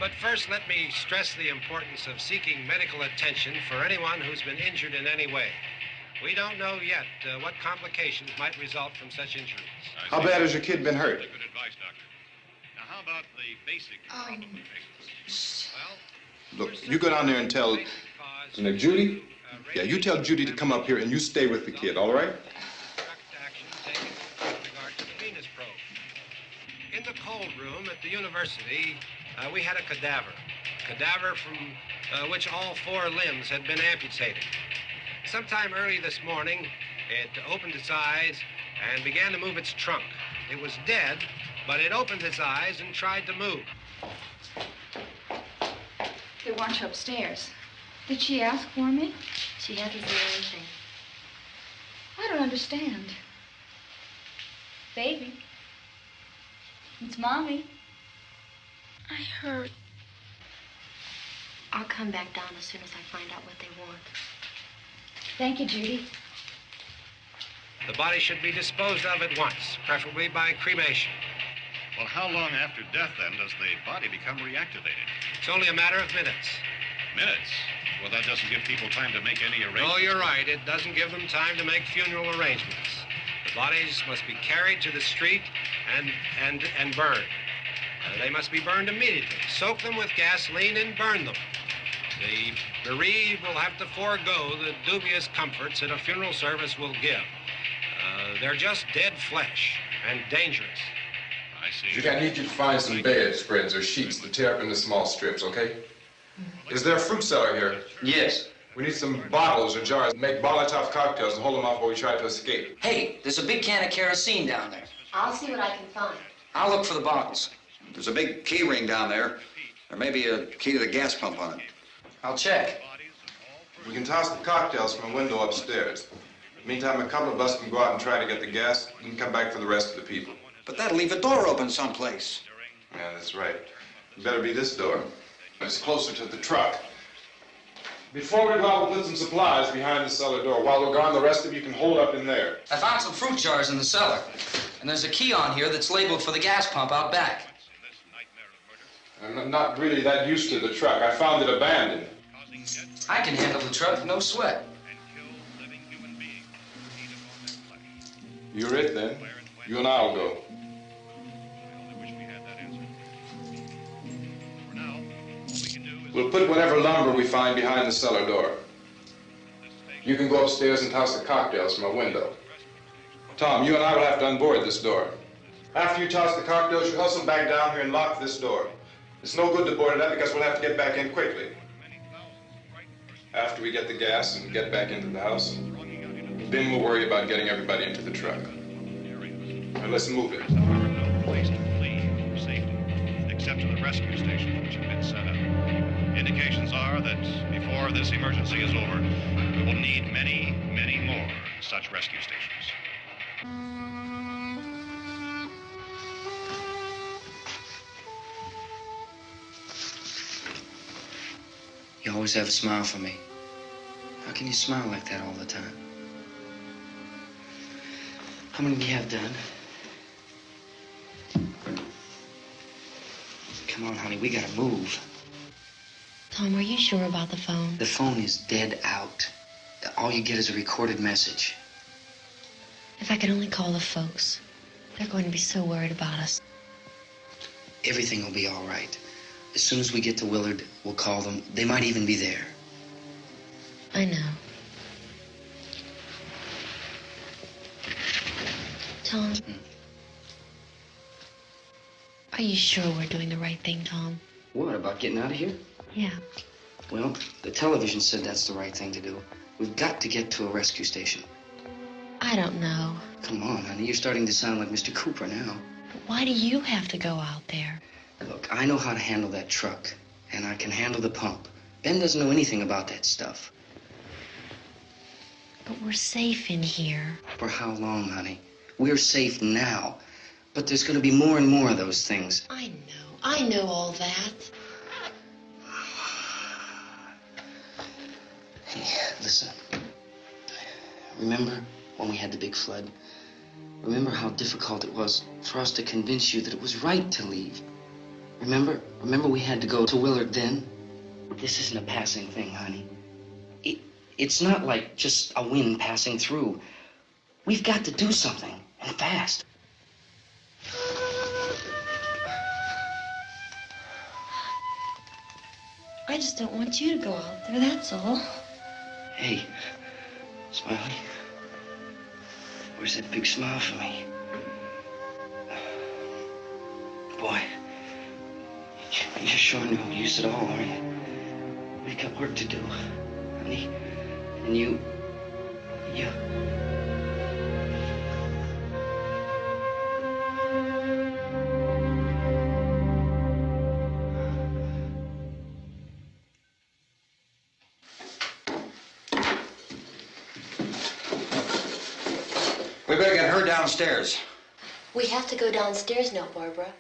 But first, let me stress the importance of seeking medical attention for anyone who's been injured in any way. We don't know yet what complications might result from such injuries. How bad has your kid been hurt? Good advice, Doctor. Now, how about the basic problem we face? Well, Look, you go down there and tell... Judy? Yeah, you tell Judy to come up here and you stay with the kid, all right? In the cold room at the university, we had a cadaver from which all 4 limbs had been amputated. Sometime early this morning, it opened its eyes and began to move its trunk. It was dead, but it opened its eyes and tried to move. They want you upstairs. Did she ask for me? She hasn't said anything. I don't understand. Baby. It's Mommy. I heard. I'll come back down as soon as I find out what they want. Thank you, Judy. The body should be disposed of at once, preferably by cremation. Well, how long after death, then, does the body become reactivated? It's only a matter of minutes. Minutes? Well, that doesn't give people time to make any arrangements. Oh, you're right. It doesn't give them time to make funeral arrangements. The bodies must be carried to the street and burned. They must be burned immediately. Soak them with gasoline and burn them. The bereaved will have to forego the dubious comforts that a funeral service will give. They're just dead flesh and dangerous. I see. Judy, I need you to find some bedspreads or sheets to tear up into small strips, okay? Is there a fruit cellar here? Yes. We need some bottles or jars to make Molotov cocktails and hold them off while we try to escape. Hey, there's a big can of kerosene down there. I'll see what I can find. I'll look for the bottles. There's a big key ring down there. There may be a key to the gas pump on it. I'll check. We can toss the cocktails from a window upstairs. Meantime, a couple of us can go out and try to get the gas and come back for the rest of the people. But that'll leave a door open someplace. Yeah, that's right. It better be this door. It's closer to the truck. Before we go out, we'll put some supplies behind the cellar door. While we're gone, the rest of you can hold up in there. I found some fruit jars in the cellar. And there's a key on here that's labeled for the gas pump out back. I'm not really that used to the truck. I found it abandoned. I can handle the truck, no sweat. You're it, then. You and I'll go. We'll put whatever lumber we find behind the cellar door. You can go upstairs and toss the cocktails from a window. Tom, you and I will have to unboard this door. After you toss the cocktails, you hustle back down here and lock this door. It's no good to board it up because we'll have to get back in quickly. After we get the gas and get back into the house, then we'll worry about getting everybody into the truck. Now let's move it. No place to flee for safety, except to the rescue stations which have been set up. Indications are that before this emergency is over, we will need many, many more such rescue stations. You always have a smile for me. How can you smile like that all the time? How many do you have done? Come on, honey, we gotta move. Tom, are you sure about the phone? The phone is dead out. All you get is a recorded message. If I could only call the folks. They're going to be so worried about us. Everything will be all right. As soon as we get to Willard, we'll call them. They might even be there. I know. Tom? Are you sure we're doing the right thing, Tom? What, about getting out of here? Yeah. Well, the television said that's the right thing to do. We've got to get to a rescue station. I don't know. Come on, honey. You're starting to sound like Mr. Cooper now. But why do you have to go out there? Look, I know how to handle that truck, and I can handle the pump. Ben doesn't know anything about that stuff. But we're safe in here. For how long, honey? We're safe now. But there's going to be more and more of those things. I know all that. Hey, listen. Remember when we had the big flood? Remember how difficult it was for us to convince you that it was right to leave? Remember we had to go to Willard then? This isn't a passing thing, honey. It's not like just a wind passing through. We've got to do something, and fast. I just don't want you to go out there, that's all. Hey, Smiley. Where's that big smile for me? Boy, you're sure no use at all, aren't you? We've got work to do, honey. And you... We better get her downstairs. We have to go downstairs now, Barbara.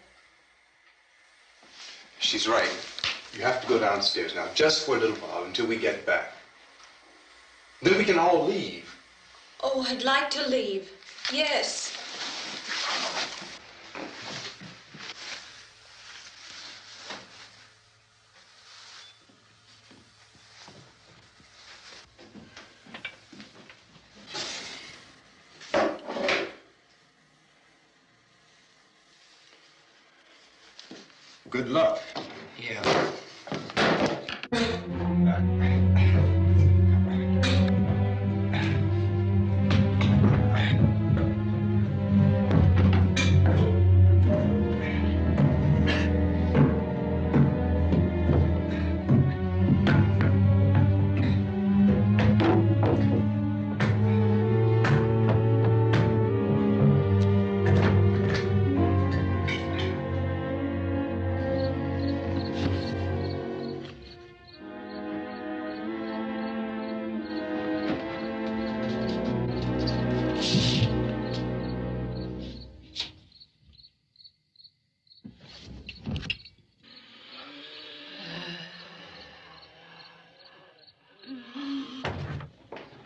She's right. You have to go downstairs now, just for a little while, until we get back. Then we can all leave. Oh, I'd like to leave. Yes. Good luck. Yeah.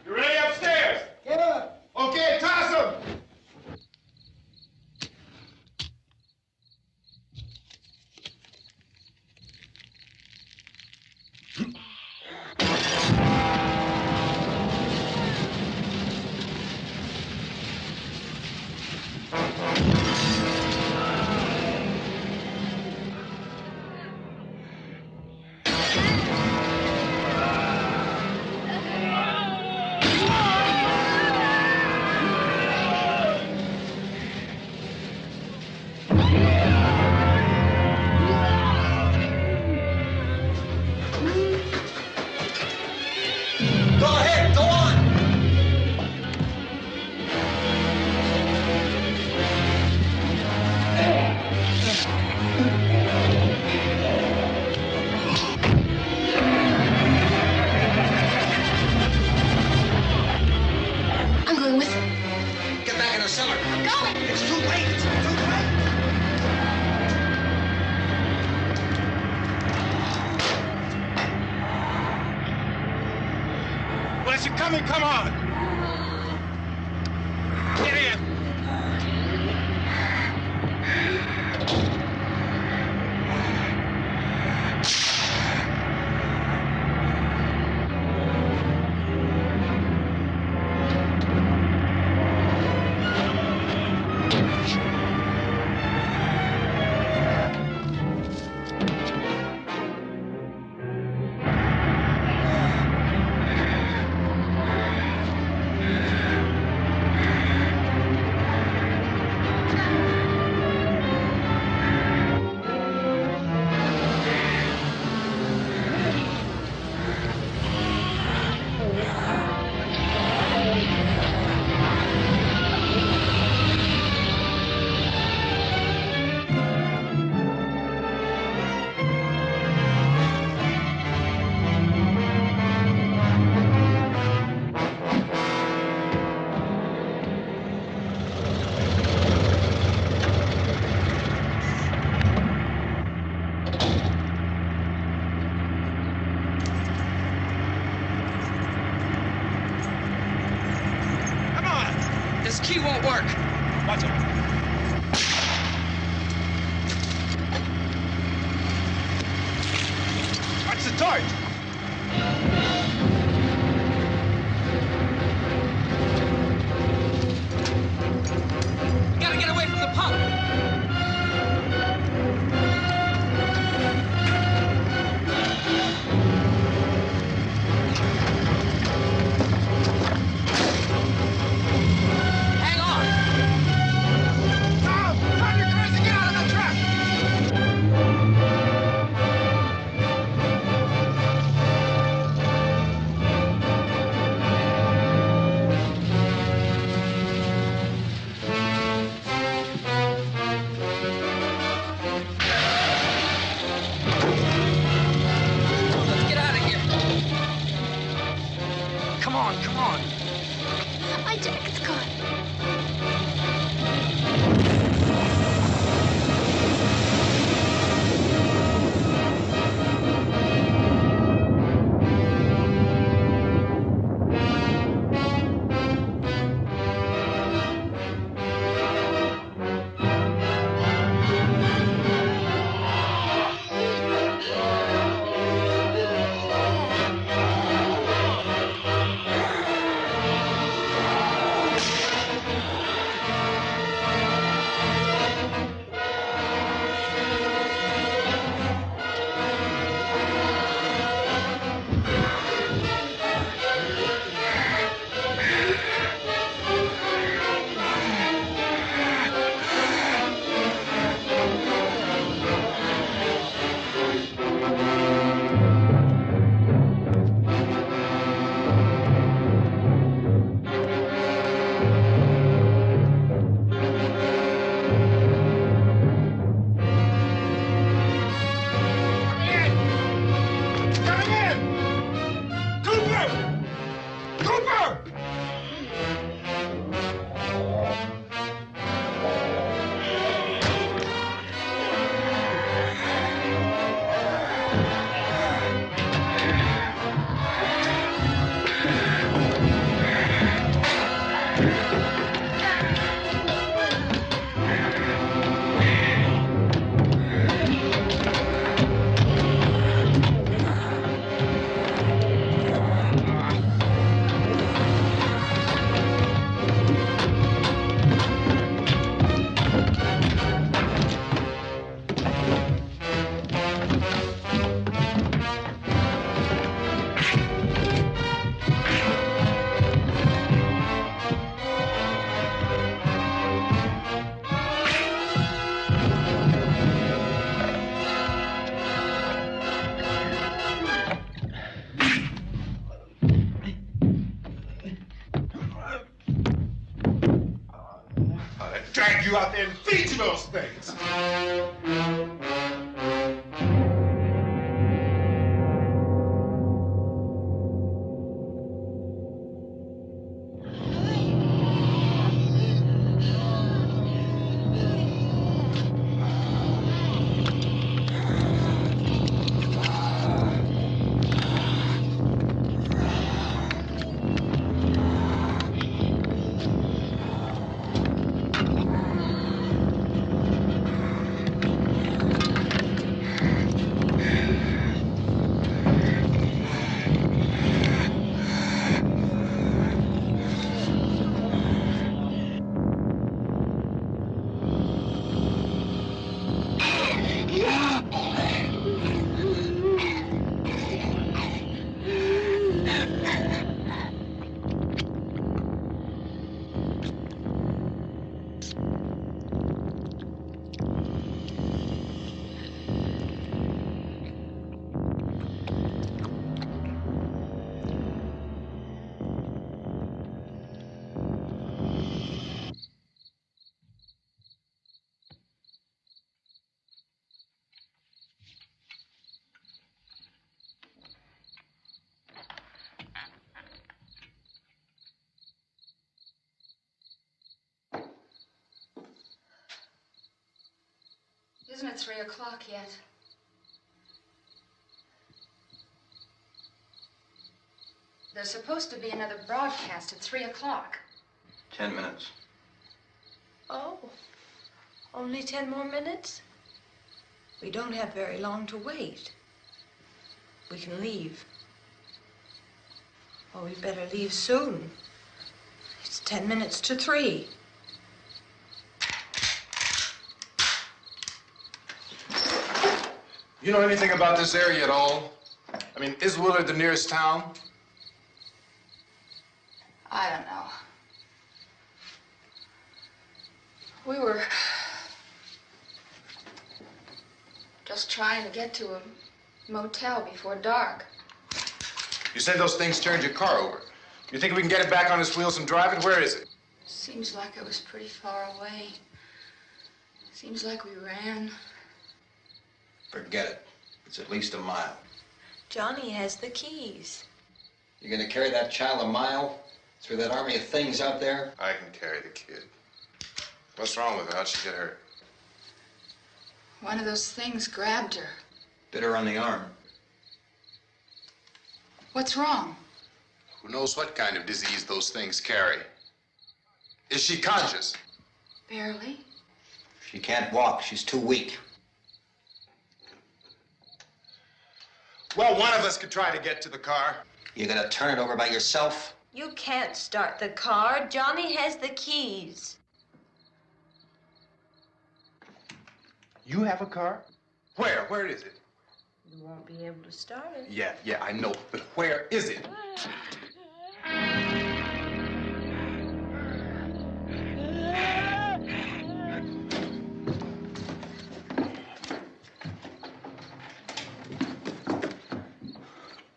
You ready upstairs? Yeah. Okay, toss them. Go ahead, go on. I'm going with him. Get back in the cellar. I'm going. It's too late. It's too late. Well, you coming? Come on. Get in. mark! Watch it. Watch the torch! We gotta get away from the pump. Hang on. Tom, turn your cars and get out of the truck. Let's get out of here. Come on, come on. My jacket's gone. Drag you out there and feed you those things. Isn't it 3 o'clock yet? There's supposed to be another broadcast at 3 o'clock. 10 minutes. Oh, only 10 more minutes? We don't have very long to wait. We can leave. Oh, we better leave soon. It's 10 minutes to 3. You know anything about this area at all? I mean, is Willard the nearest town? I don't know. We were just trying to get to a motel before dark. You said those things turned your car over. You think we can get it back on its wheels and drive it? Where is it? Seems like it was pretty far away. Seems like we ran. Forget it. It's at least a mile. Johnny has the keys. You're gonna carry that child a mile through that army of things out there? I can carry the kid. What's wrong with her? How'd she get hurt? One of those things grabbed her. Bit her on the arm. What's wrong? Who knows what kind of disease those things carry? Is she conscious? Barely. She can't walk. She's too weak. Well, one of us could try to get to the car. You gonna turn it over by yourself? You can't start the car. Johnny has the keys. You have a car? Where? Where is it? You won't be able to start it. Yeah, I know. But where is it?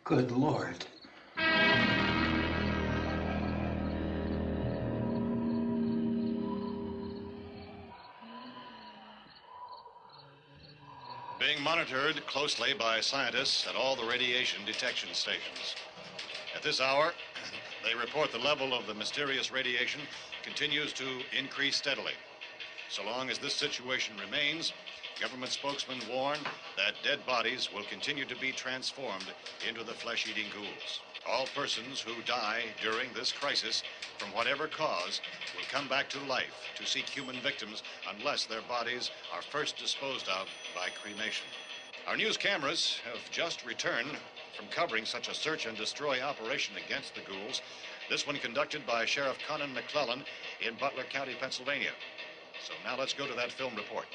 Good Lord. Being monitored closely by scientists at all the radiation detection stations. At this hour, they report the level of the mysterious radiation continues to increase steadily. So long as this situation remains, government spokesmen warn that dead bodies will continue to be transformed into the flesh-eating ghouls. All persons who die during this crisis, from whatever cause, will come back to life to seek human victims unless their bodies are first disposed of by cremation. Our news cameras have just returned from covering such a search and destroy operation against the ghouls, this one conducted by Sheriff Conan McClellan in Butler County, Pennsylvania. So now let's go to that film report.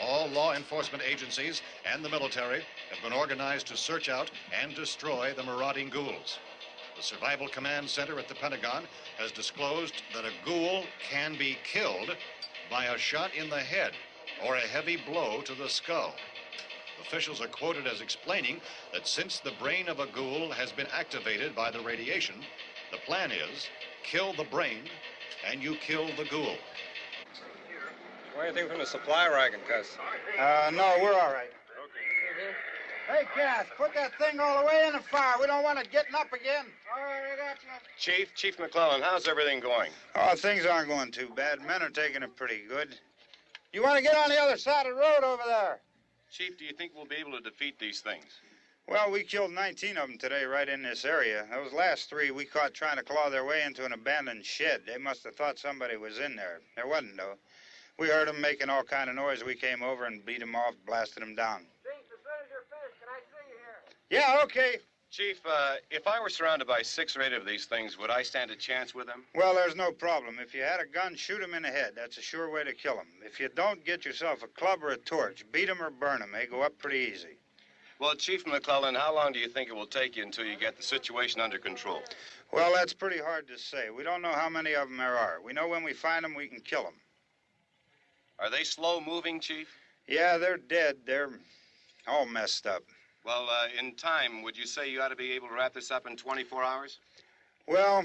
All law enforcement agencies and the military have been organized to search out and destroy the marauding ghouls. The Survival Command Center at the Pentagon has disclosed that a ghoul can be killed by a shot in the head or a heavy blow to the skull. Officials are quoted as explaining that since the brain of a ghoul has been activated by the radiation, the plan is kill the brain and you kill the ghoul. Anything from the supply wagon, Cuz? No, we're all right. Hey, Cass, put that thing all the way in the fire. We don't want it getting up again. All right, I got you. Chief McClellan, how's everything going? Oh, things aren't going too bad. Men are taking it pretty good. You want to get on the other side of the road over there? Chief, do you think we'll be able to defeat these things? Well, we killed 19 of them today right in this area. Those last 3 we caught trying to claw their way into an abandoned shed. They must have thought somebody was in there. There wasn't, though. We heard them making all kind of noise. We came over and beat them off, blasted them down. Chief, as soon as you're finished, can I see you here? Yeah, okay. Chief, if I were surrounded by 6 or 8 of these things, would I stand a chance with them? Well, there's no problem. If you had a gun, shoot them in the head. That's a sure way to kill them. If you don't, get yourself a club or a torch. Beat them or burn them. They go up pretty easy. Well, Chief McClellan, how long do you think it will take you until you get the situation under control? Well, that's pretty hard to say. We don't know how many of them there are. We know when we find them, we can kill them. Are they slow-moving, Chief? Yeah, they're dead. They're all messed up. Well, in time, would you say you ought to be able to wrap this up in 24 hours? Well,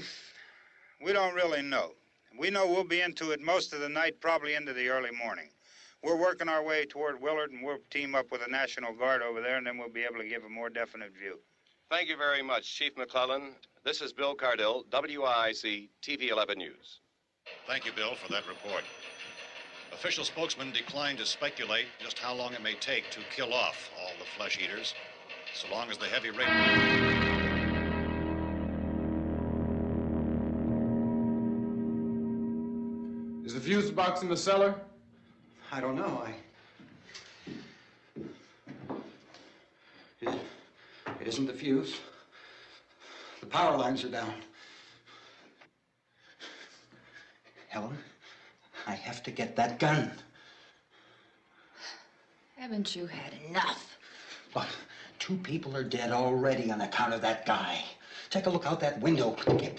we don't really know. We know we'll be into it most of the night, probably into the early morning. We're working our way toward Willard, and we'll team up with the National Guard over there, and then we'll be able to give a more definite view. Thank you very much, Chief McClellan. This is Bill Cardill, WIC TV 11 News. Thank you, Bill, for that report. Official spokesmen declined to speculate just how long it may take to kill off all the flesh eaters, so long as the heavy rain... Is the fuse box in the cellar? I don't know. It isn't the fuse. The power lines are down. Helen, I have to get that gun. Haven't you had enough? Look, 2 people are dead already on account of that guy. Take a look out that window. Get...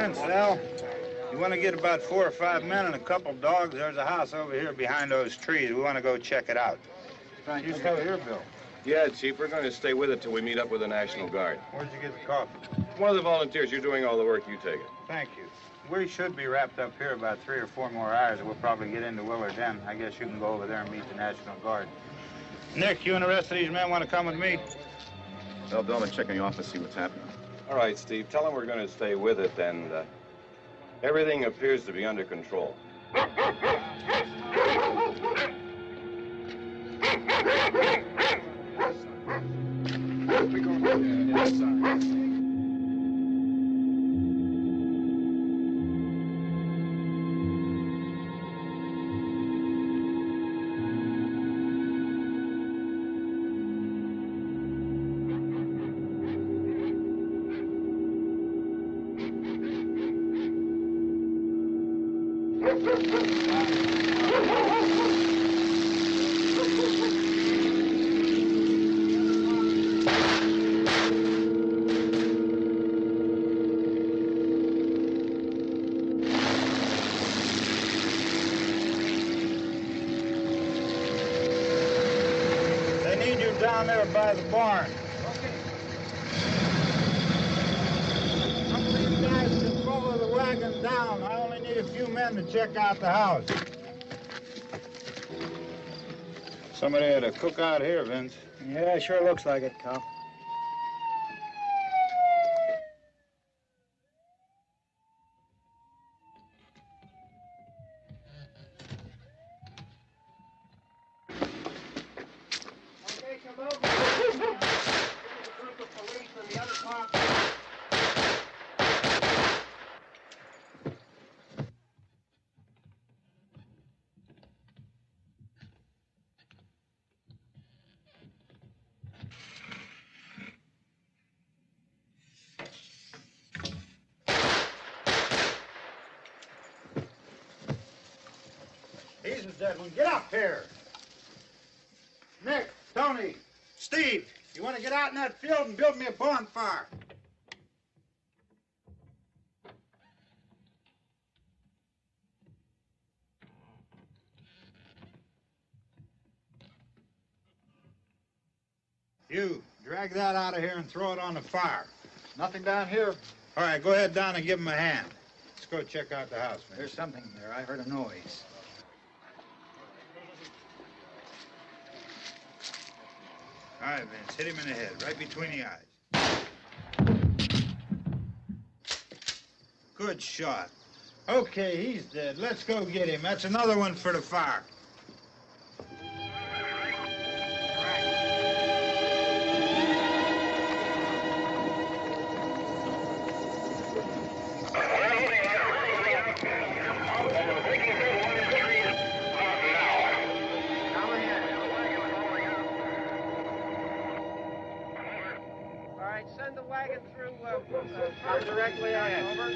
Vince, Al, you want to get about 4 or 5 men and a couple dogs? There's a house over here behind those trees. We want to go check it out. You stay here, Bill. Yeah, Chief, we're going to stay with it till we meet up with the National Guard. Where'd you get the coffee? One of the volunteers. You're doing all the work. You take it. Thank you. We should be wrapped up here about 3 or 4 more hours. We'll probably get into Willard then. I guess you can go over there and meet the National Guard. Nick, you and the rest of these men want to come with me? Well, Bill, I'm checking the office, see what's happening. All right, Steve. Tell them we're going to stay with it, and everything appears to be under control. They need you down there by the barn. Some of these guys can follow the wagon down. I only need a few men to check out the house. Somebody had a cookout here, Vince. Yeah, sure looks like it, Cal. He's a dead one. Get up here. Nick, Tony, Steve, you want to get out in that field and build me a bonfire? You, drag that out of here and throw it on the fire. Nothing down here. All right, go ahead down and give him a hand. Let's go check out the house, man. There's something there. I heard a noise. All right, Vince, hit him in the head, right between the eyes. Good shot. Okay, he's dead. Let's go get him. That's another one for the fire. Send the wagon through directly on over.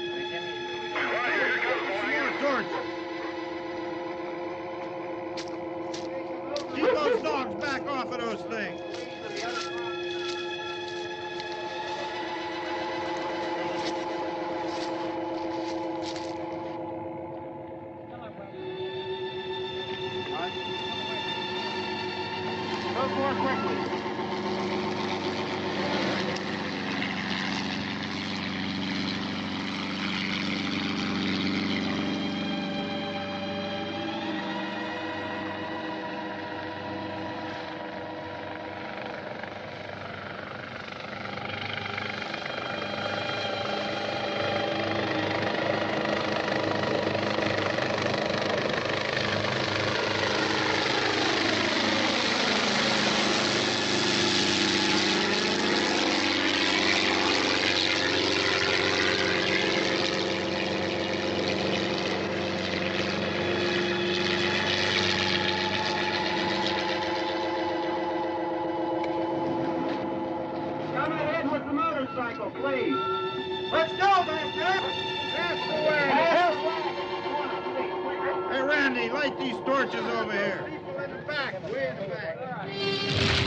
Keep those dogs back off of those things. Go more quickly. Please. Let's go back there. That's the way. Hey, Randy, light these torches over here. People in the back, way in the back.